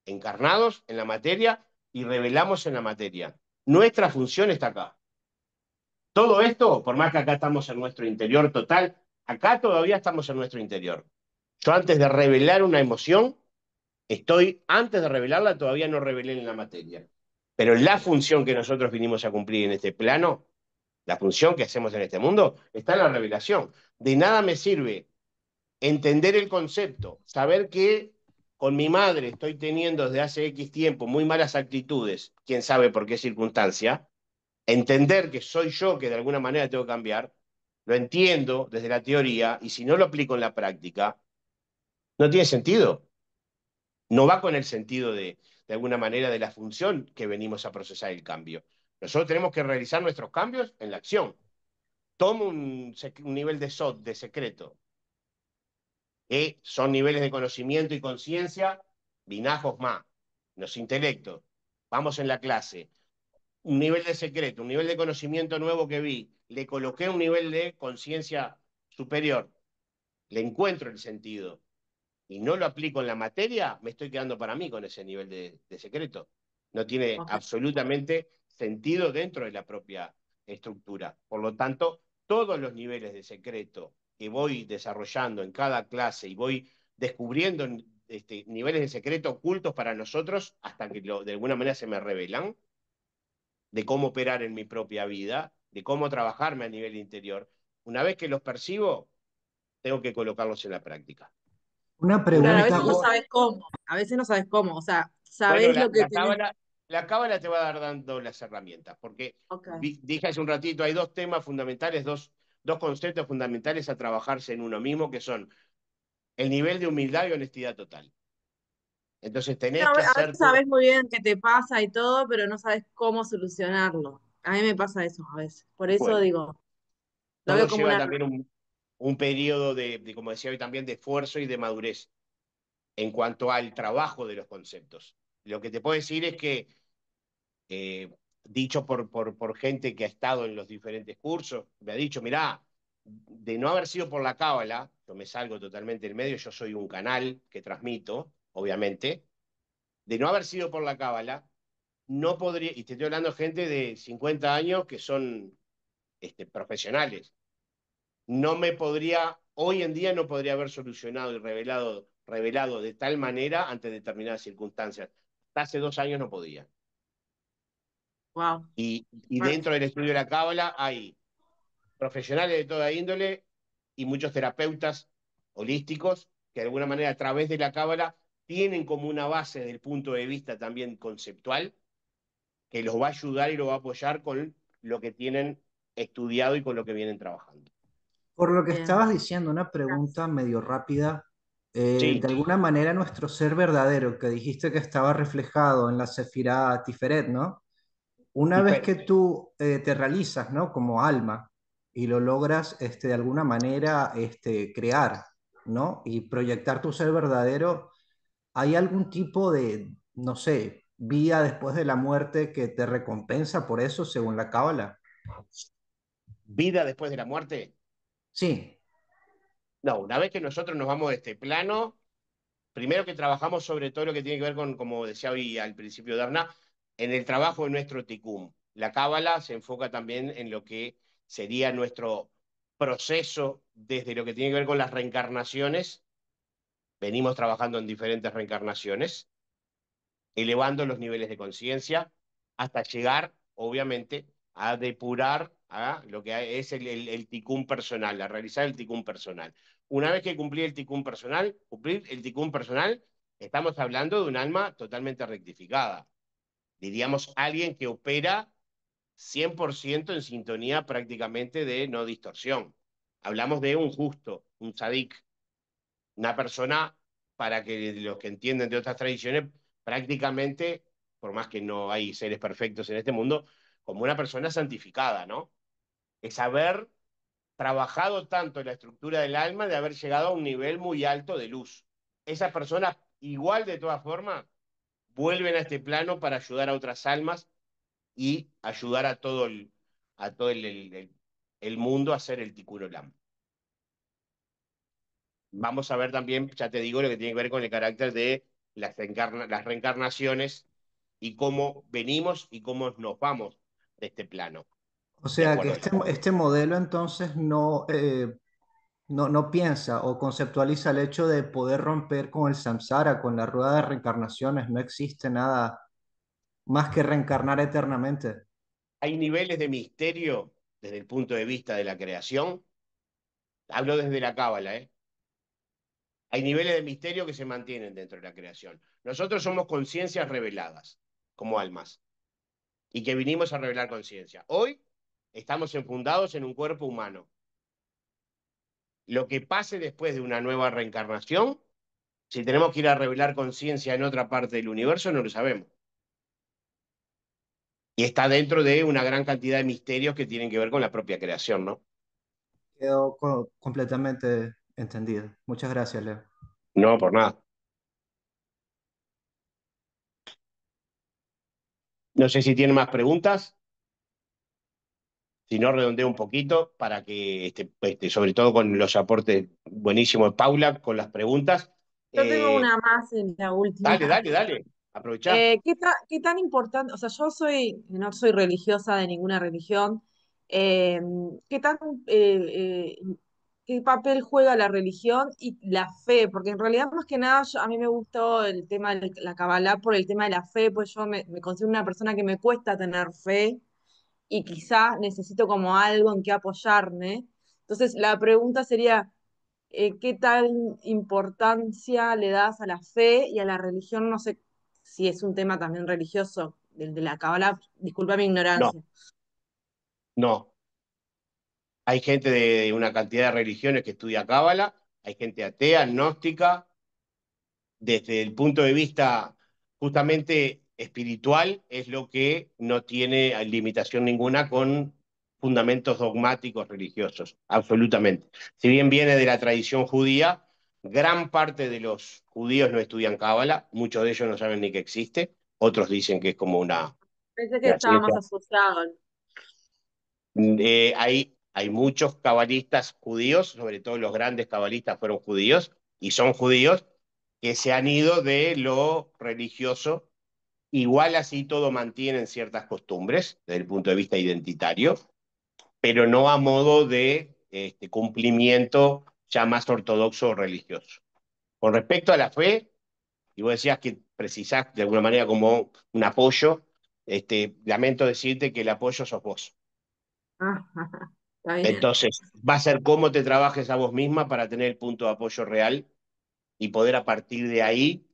encarnados en la materia y revelamos en la materia. Nuestra función está acá. Todo esto, por más que acá estamos en nuestro interior total, acá todavía estamos en nuestro interior. Yo antes de revelar una emoción, antes de revelarla, todavía no revelé en la materia. Pero la función que nosotros vinimos a cumplir en este plano, la función que hacemos en este mundo, está en la revelación. De nada me sirve entender el concepto, saber que con mi madre estoy teniendo desde hace X tiempo muy malas actitudes, quién sabe por qué circunstancia, entender que soy yo que de alguna manera tengo que cambiar, lo entiendo desde la teoría y si no lo aplico en la práctica, no tiene sentido. No va con el sentido de alguna manera de la función que venimos a procesar el cambio. Nosotros tenemos que realizar nuestros cambios en la acción. Tomo un nivel de SOT, de secreto, que son niveles de conocimiento y conciencia, binajos más, los intelectos. Vamos en la clase, un nivel de secreto, un nivel de conocimiento nuevo que vi, le coloqué un nivel de conciencia superior, le encuentro el sentido y no lo aplico en la materia, me estoy quedando para mí con ese nivel de secreto. No tiene Ok. absolutamente sentido dentro de la propia estructura. Por lo tanto, todos los niveles de secreto que voy desarrollando en cada clase y voy descubriendo niveles de secreto ocultos para nosotros hasta que de alguna manera se me revelan, de cómo operar en mi propia vida, de cómo trabajarme a nivel interior. Una vez que los percibo, tengo que colocarlos en la práctica. Una Claro, a Una vez veces que pregunta. no vos, sabes cómo, a veces no sabes cómo, o sea, bueno, sabés lo que tenés. la cábala te va a dar dando las herramientas, porque Ok. dije hace un ratito, hay dos temas fundamentales, dos conceptos fundamentales a trabajarse en uno mismo, que son el nivel de humildad y honestidad total. Entonces tenés que A hacer veces todo. sabés muy bien qué te pasa y todo, pero no sabes cómo solucionarlo. A mí me pasa eso a veces. Por eso Bueno, digo, lo todo veo como lleva una... también un periodo como decía hoy también, de esfuerzo y de madurez en cuanto al trabajo de los conceptos. Lo que te puedo decir es que, eh, dicho por gente que ha estado en los diferentes cursos, me ha dicho, mirá, de no haber sido por la cábala, yo me salgo totalmente del medio, yo soy un canal que transmito, obviamente, de no haber sido por la cábala, no podría, y te estoy hablando de gente de 50 años que son profesionales, no me podría, hoy en día no podría haber solucionado y revelado de tal manera ante determinadas circunstancias. Hasta hace 2 años no podía. Wow. Y dentro del estudio de la cábala hay profesionales de toda índole y muchos terapeutas holísticos que de alguna manera a través de la cábala tienen como una base desde el punto de vista también conceptual que los va a ayudar y los va a apoyar con lo que tienen estudiado y con lo que vienen trabajando. Por lo que Bien. estabas diciendo, una pregunta medio rápida. De Sí, alguna manera, nuestro ser verdadero, que dijiste que estaba reflejado en la Sefirá Tiferet, ¿no? Una vez que tú te realizas, ¿no? Como alma y lo logras, de alguna manera, crear, ¿no? Y proyectar tu ser verdadero, ¿hay algún tipo de, no sé, vida después de la muerte que te recompensa por eso, según la Cábala? vida después de la muerte. Sí, No, una vez que nosotros nos vamos de este plano, primero que trabajamos sobre todo lo que tiene que ver con, como decía hoy al principio Darna, en el trabajo de nuestro ticum. La cábala se enfoca también en lo que sería nuestro proceso desde lo que tiene que ver con las reencarnaciones. Venimos trabajando en diferentes reencarnaciones, elevando los niveles de conciencia hasta llegar, obviamente, a depurar a lo que es el ticún personal, a realizar el ticún personal. Una vez que cumplir el ticún personal, estamos hablando de un alma totalmente rectificada. Diríamos alguien que opera 100% en sintonía prácticamente de no distorsión. Hablamos de un justo, un tzadik, una persona, para que los que entienden de otras tradiciones, prácticamente, por más que no hay seres perfectos en este mundo, como una persona santificada, ¿no? Es haber trabajado tanto en la estructura del alma de haber llegado a un nivel muy alto de luz. Esas personas, igual de todas formas, vuelven a este plano para ayudar a otras almas y ayudar a todo el mundo a hacer el Tikkun Olam. Vamos a ver también, ya te digo, lo que tiene que ver con el carácter de las reencarnaciones y cómo venimos y cómo nos vamos de este plano, O de sea que acuerdo a la Cábala. este modelo entonces no piensa o conceptualiza el hecho de poder romper con el samsara, con la rueda de reencarnaciones. No existe nada más que reencarnar eternamente. Hay niveles de misterio desde el punto de vista de la creación. Hablo desde la Cábala, ¿eh? Hay niveles de misterio que se mantienen dentro de la creación. Nosotros somos conciencias reveladas, como almas, y que vinimos a revelar conciencia. Hoy estamos enfundados en un cuerpo humano. Lo que pase después de una nueva reencarnación, si tenemos que ir a revelar conciencia en otra parte del universo, no lo sabemos. Y está dentro de una gran cantidad de misterios que tienen que ver con la propia creación, ¿no? Quedó completamente entendido. Muchas gracias, Leo. No, por nada. No sé si tiene más preguntas. Si no, redondeo un poquito para que, sobre todo con los aportes buenísimos de Paula, con las preguntas. Yo tengo Eh, una más en la última. dale. Aprovechá. ¿Qué tan importante? O sea, no soy religiosa de ninguna religión. eh, ¿Qué tan, qué papel juega la religión y la fe? Porque en realidad, más que nada, a mí me gustó el tema de la Kabbalah por el tema de la fe, pues yo me considero una persona que me cuesta tener fe y quizá necesito como algo en que apoyarme. Entonces, la pregunta sería, ¿qué tal importancia le das a la fe y a la religión? No sé si es un tema también religioso, del de la Cábala, disculpa mi No, ignorancia. no. Hay gente de una cantidad de religiones que estudia Cábala, hay gente atea, agnóstica. Desde el punto de vista justamente espiritual, es lo que no tiene limitación ninguna con fundamentos dogmáticos religiosos, absolutamente. Si bien viene de la tradición judía, gran parte de los judíos no estudian Cábala, muchos de ellos no saben ni que existe, otros dicen que es como Pensé que una estaba más ciencia. asociado. Hay muchos cabalistas judíos, sobre todo los grandes cabalistas fueron judíos, y son judíos que se han ido de lo religioso. Igual así todo mantienen ciertas costumbres desde el punto de vista identitario, pero no a modo de cumplimiento ya más ortodoxo o religioso. Con respecto a la fe, y vos decías que precisás de alguna manera como un apoyo, lamento decirte que el apoyo sos vos. Ah, está bien. Entonces, va a ser cómo te trabajes a vos misma para tener el punto de apoyo real y poder a partir de ahí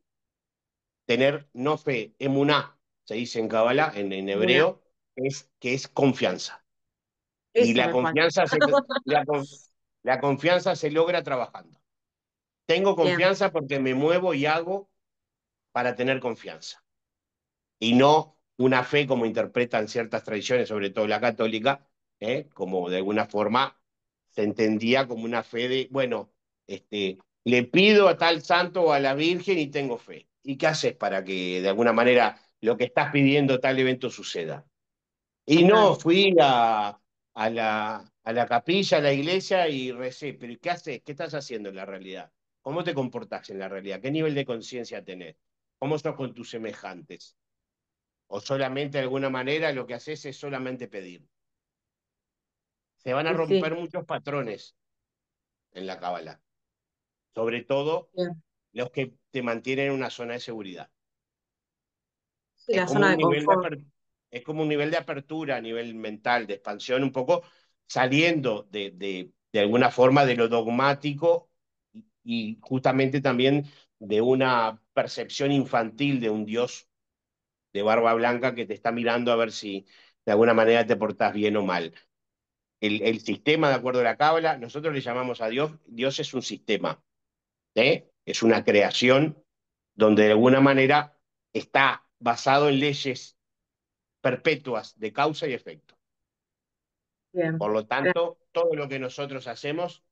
tener no fe, emuná, se dice en Kabbalah, en Una. hebreo, que es confianza. Y Eso me falta. la, la confianza se logra trabajando. Tengo Bien, confianza porque me muevo y hago para tener confianza. Y no una fe como interpretan ciertas tradiciones, sobre todo la católica, como de alguna forma se entendía como una fe de, bueno, le pido a tal santo o a la Virgen y tengo fe. ¿Y qué haces para que de alguna manera lo que estás pidiendo tal evento suceda? Y no, claro. fui a la capilla, a la iglesia y recé, pero ¿qué haces? ¿Qué estás haciendo en la realidad? ¿Cómo te comportás en la realidad? ¿Qué nivel de conciencia tenés? ¿Cómo sos con tus semejantes? ¿O solamente de alguna manera lo que haces es solamente pedir? Se van a Y sí, romper muchos patrones en la cábala, sobre todo bien. los que te mantienen en una zona de seguridad. Sí, Es la como zona un de nivel de confort. apertura, es como un nivel de apertura a nivel mental, de expansión, un poco saliendo de alguna forma de lo dogmático y justamente también de una percepción infantil de un Dios de barba blanca que te está mirando a ver si de alguna manera te portás bien o mal. El sistema, de acuerdo a la Cábala, nosotros le llamamos a Dios, Dios es un sistema, es una creación donde de alguna manera está basado en leyes perpetuas de causa y efecto. Bien. Por lo tanto, todo lo que nosotros hacemos,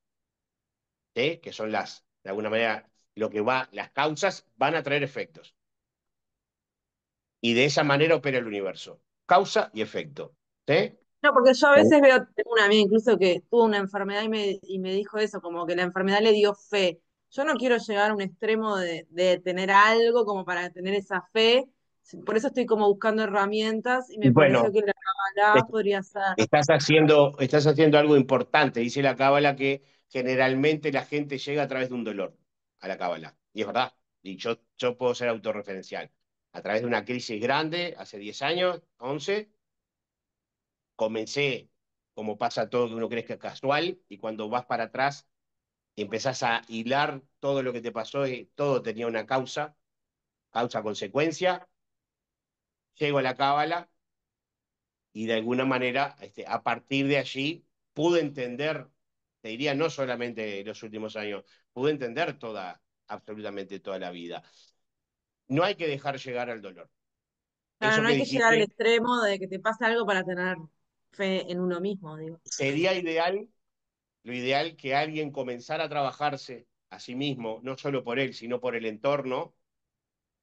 que son de alguna manera, las causas van a traer efectos. Y de esa manera opera el universo. causa y efecto. ¿Sí? No, porque yo a veces veo, tengo una amiga incluso que tuvo una enfermedad y me dijo eso, como que la enfermedad le dio fe. Yo no quiero llegar a un extremo de tener algo como para tener esa fe, por eso estoy como buscando herramientas y me pareció Bueno, que la Kabbalah podría ser. estás haciendo algo importante. Dice la cábala que generalmente la gente llega a través de un dolor a la cábala. Y es verdad. Y yo puedo ser autorreferencial. A través de una crisis grande, hace 10 años, 11, comencé, como pasa todo, que uno cree que es casual, y cuando vas para atrás y empezás a hilar todo lo que te pasó, y todo tenía una causa, causa-consecuencia. Llego a la cábala y de alguna manera, a partir de allí, pude entender, te diría, no solamente los últimos años, pude entender absolutamente toda la vida. No hay que dejar llegar al dolor. Claro, Eso no que hay que llegar al dijiste, extremo de que te pase algo para tener fe en uno mismo, digo. sería ideal, lo ideal que alguien comenzara a trabajarse a sí mismo, no solo por él, sino por el entorno,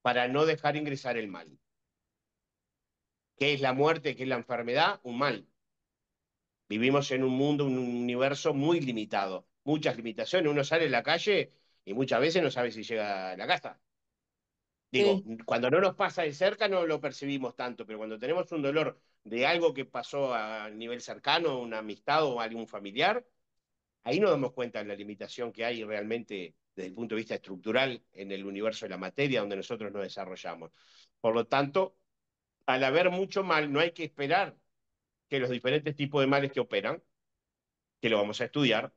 para no dejar ingresar el mal. ¿Qué es la muerte? ¿Qué es la enfermedad? Un mal. Vivimos en un mundo, un universo muy limitado, muchas limitaciones. Uno sale a la calle y muchas veces no sabe si llega a la casa. Digo, Sí, cuando no nos pasa de cerca no lo percibimos tanto, pero cuando tenemos un dolor de algo que pasó a nivel cercano, una amistad o algún familiar, ahí nos damos cuenta de la limitación que hay realmente desde el punto de vista estructural en el universo de la materia donde nosotros nos desarrollamos. Por lo tanto, al haber mucho mal, no hay que esperar que los diferentes tipos de males que operan, que lo vamos a estudiar,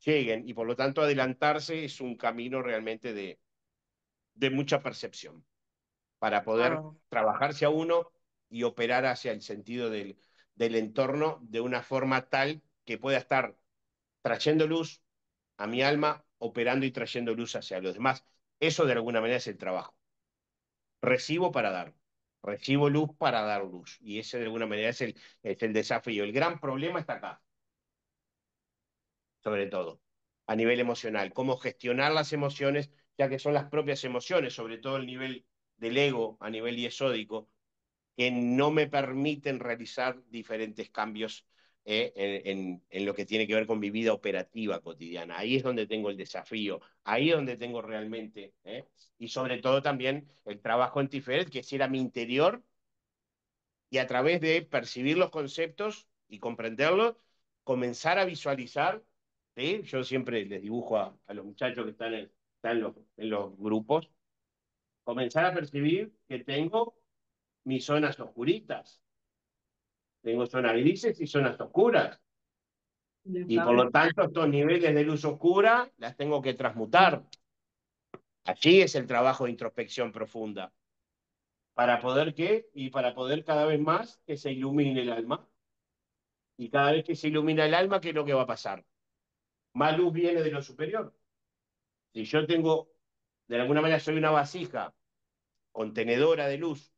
lleguen y por lo tanto adelantarse es un camino realmente de mucha percepción para poder bárbaro. trabajarse a uno y operar hacia el sentido del entorno de una forma tal que pueda estar trayendo luz a mi alma, operando y trayendo luz hacia los demás. Eso de alguna manera es el trabajo. Recibo para dar. Recibo luz para dar luz. Y ese de alguna manera es el desafío. El gran problema está acá, sobre todo, a nivel emocional. Cómo gestionar las emociones, ya que son las propias emociones, sobre todo el nivel del ego a nivel yesódico, que no me permiten realizar diferentes cambios en lo que tiene que ver con mi vida operativa cotidiana. Ahí es donde tengo el desafío, ahí es donde tengo realmente, y sobre todo también el trabajo en Tiferet, que es ir a mi interior y a través de percibir los conceptos y comprenderlos, comenzar a visualizar. ¿Sí? Yo siempre les dibujo a los muchachos que están en los grupos, comenzar a percibir que tengo mis zonas oscuritas, tengo zonas grises y zonas oscuras. Y por lo tanto, estos niveles de luz oscura las tengo que transmutar. Allí es el trabajo de introspección profunda. ¿Para poder qué? Y para poder cada vez más que se ilumine el alma. Y cada vez que se ilumina el alma, ¿qué es lo que va a pasar? Más luz viene de lo superior. Si yo tengo, de alguna manera, soy una vasija contenedora de luz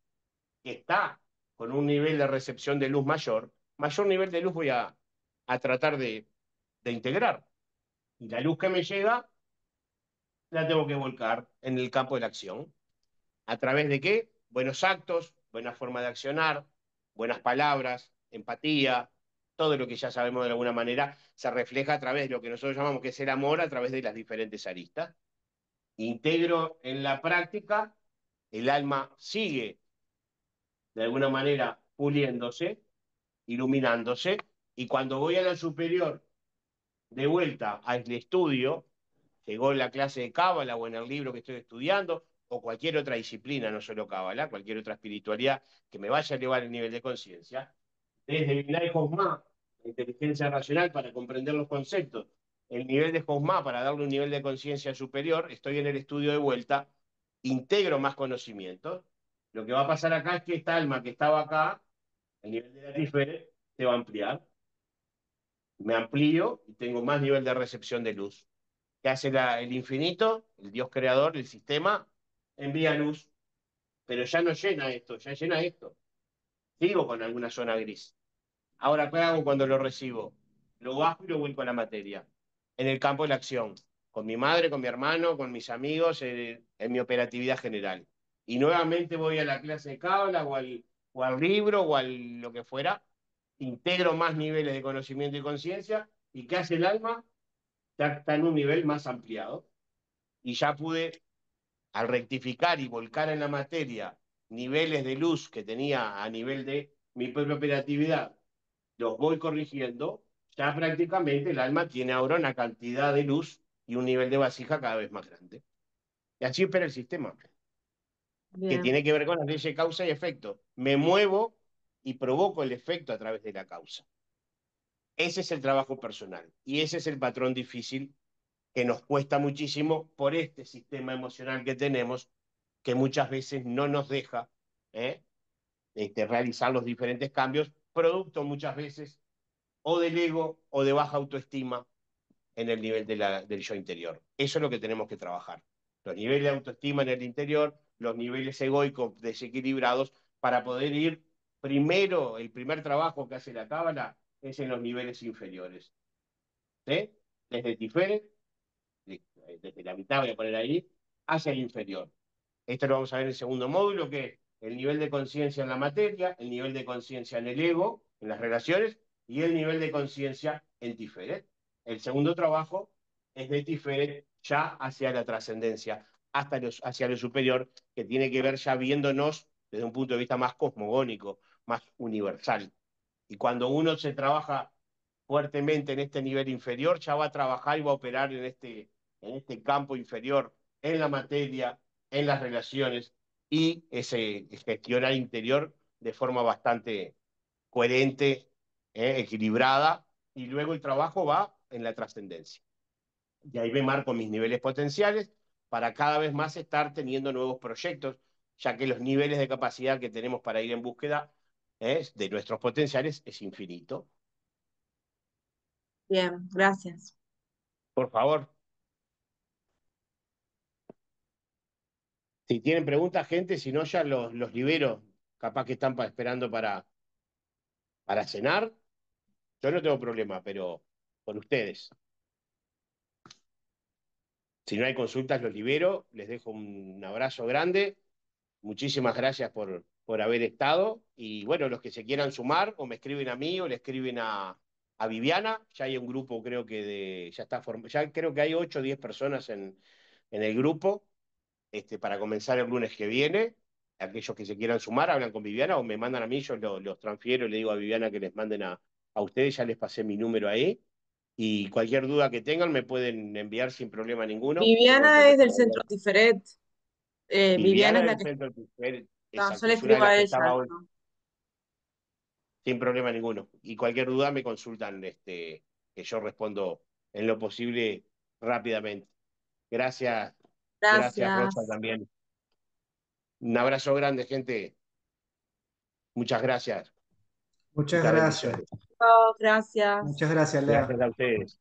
que está con un nivel de recepción de luz mayor nivel de luz voy a tratar de integrar. Y la luz que me llega la tengo que volcar en el campo de la acción. ¿A través de qué? Buenos actos, buena forma de accionar, buenas palabras, empatía, todo lo que ya sabemos de alguna manera se refleja a través de lo que nosotros llamamos que es el amor a través de las diferentes aristas. Integro en la práctica, el alma sigue de alguna manera puliéndose, iluminándose, y cuando voy a la superior de vuelta al estudio, llegó en la clase de Cábala o en el libro que estoy estudiando, o cualquier otra disciplina, no solo Cábala, cualquier otra espiritualidad que me vaya a elevar el nivel de conciencia, desde Binah y Jochma, la inteligencia racional para comprender los conceptos, el nivel de Jochma para darle un nivel de conciencia superior, estoy en el estudio de vuelta, integro más conocimientos. Lo que va a pasar acá es que esta alma que estaba acá, el nivel de la Tiferet, se va a ampliar. Me amplío y tengo más nivel de recepción de luz. ¿Qué hace el infinito? El Dios creador, el sistema, envía luz, pero ya no llena esto, ya llena esto. Sigo con alguna zona gris. Ahora, ¿qué hago cuando lo recibo? Lo bajo y lo vuelco a la materia. En el campo de la acción. Con mi madre, con mi hermano, con mis amigos, en mi operatividad general. Y nuevamente voy a la clase de cábala o al libro o a lo que fuera, integro más niveles de conocimiento y conciencia, y ¿qué hace el alma? Ya está en un nivel más ampliado. Y ya pude, al rectificar y volcar en la materia niveles de luz que tenía a nivel de mi propia operatividad, los voy corrigiendo, ya prácticamente el alma tiene ahora una cantidad de luz y un nivel de vasija cada vez más grande. Y así opera el sistema, que Bien, tiene que ver con las leyes de causa y efecto. Me muevo y provoco el efecto a través de la causa. Ese es el trabajo personal y ese es el patrón difícil que nos cuesta muchísimo por este sistema emocional que tenemos, que muchas veces no nos deja ¿eh? Realizar los diferentes cambios, producto muchas veces o del ego o de baja autoestima en el nivel del yo interior. Eso es lo que tenemos que trabajar. Los niveles de autoestima en el interior, los niveles egoicos desequilibrados, para poder ir primero, el primer trabajo que hace la cábala es en los niveles inferiores. ¿Sí? Desde Tiferet, desde la mitad voy a poner ahí, hacia el inferior. Esto lo vamos a ver en el segundo módulo, que es el nivel de conciencia en la materia, el nivel de conciencia en el ego, en las relaciones, y el nivel de conciencia en Tiferet. El segundo trabajo es de Tiferet ya hacia la trascendencia, hacia lo superior, que tiene que ver ya viéndonos desde un punto de vista más cosmogónico, más universal. Y cuando uno se trabaja fuertemente en este nivel inferior, ya va a trabajar y va a operar en este campo inferior, en la materia, en las relaciones, y ese gestionar interior de forma bastante coherente, equilibrada, y luego el trabajo va en la trascendencia. Y ahí me marco mis niveles potenciales para cada vez más estar teniendo nuevos proyectos, ya que los niveles de capacidad que tenemos para ir en búsqueda de nuestros potenciales es infinito. bien, gracias. Por favor, si tienen preguntas, gente, si no, ya los libero. Capaz que están esperando para cenar. Yo no tengo problema, pero con ustedes. Si no hay consultas, los libero. Les dejo un abrazo grande. Muchísimas gracias por haber estado. Y bueno, los que se quieran sumar, o me escriben a mí, o le escriben a Viviana. Ya hay un grupo, creo que ya está formado. Ya creo que hay 8 o 10 personas en el grupo. Para comenzar el lunes que viene. Aquellos que se quieran sumar, hablan con Viviana o me mandan a mí, yo los transfiero y le digo a Viviana que les manden a ustedes, ya les pasé mi número ahí. Y cualquier duda que tengan me pueden enviar sin problema ninguno. Tengo el Viviana es del teléfono centro de Tiferet. Viviana Viviana es la del que Centro Tiferet, está. Yo exacto, le es una de escribo las a que ella. estaba hoy, ¿No? sin problema ninguno. Y cualquier duda me consultan, que yo respondo en lo posible rápidamente. Gracias, gracias Rosa Gracias. también. Un abrazo grande, gente. Muchas gracias. Muchas Muchas gracias. bendiciones. Chao, Muchas gracias. gracias, Lea. Gracias a ustedes.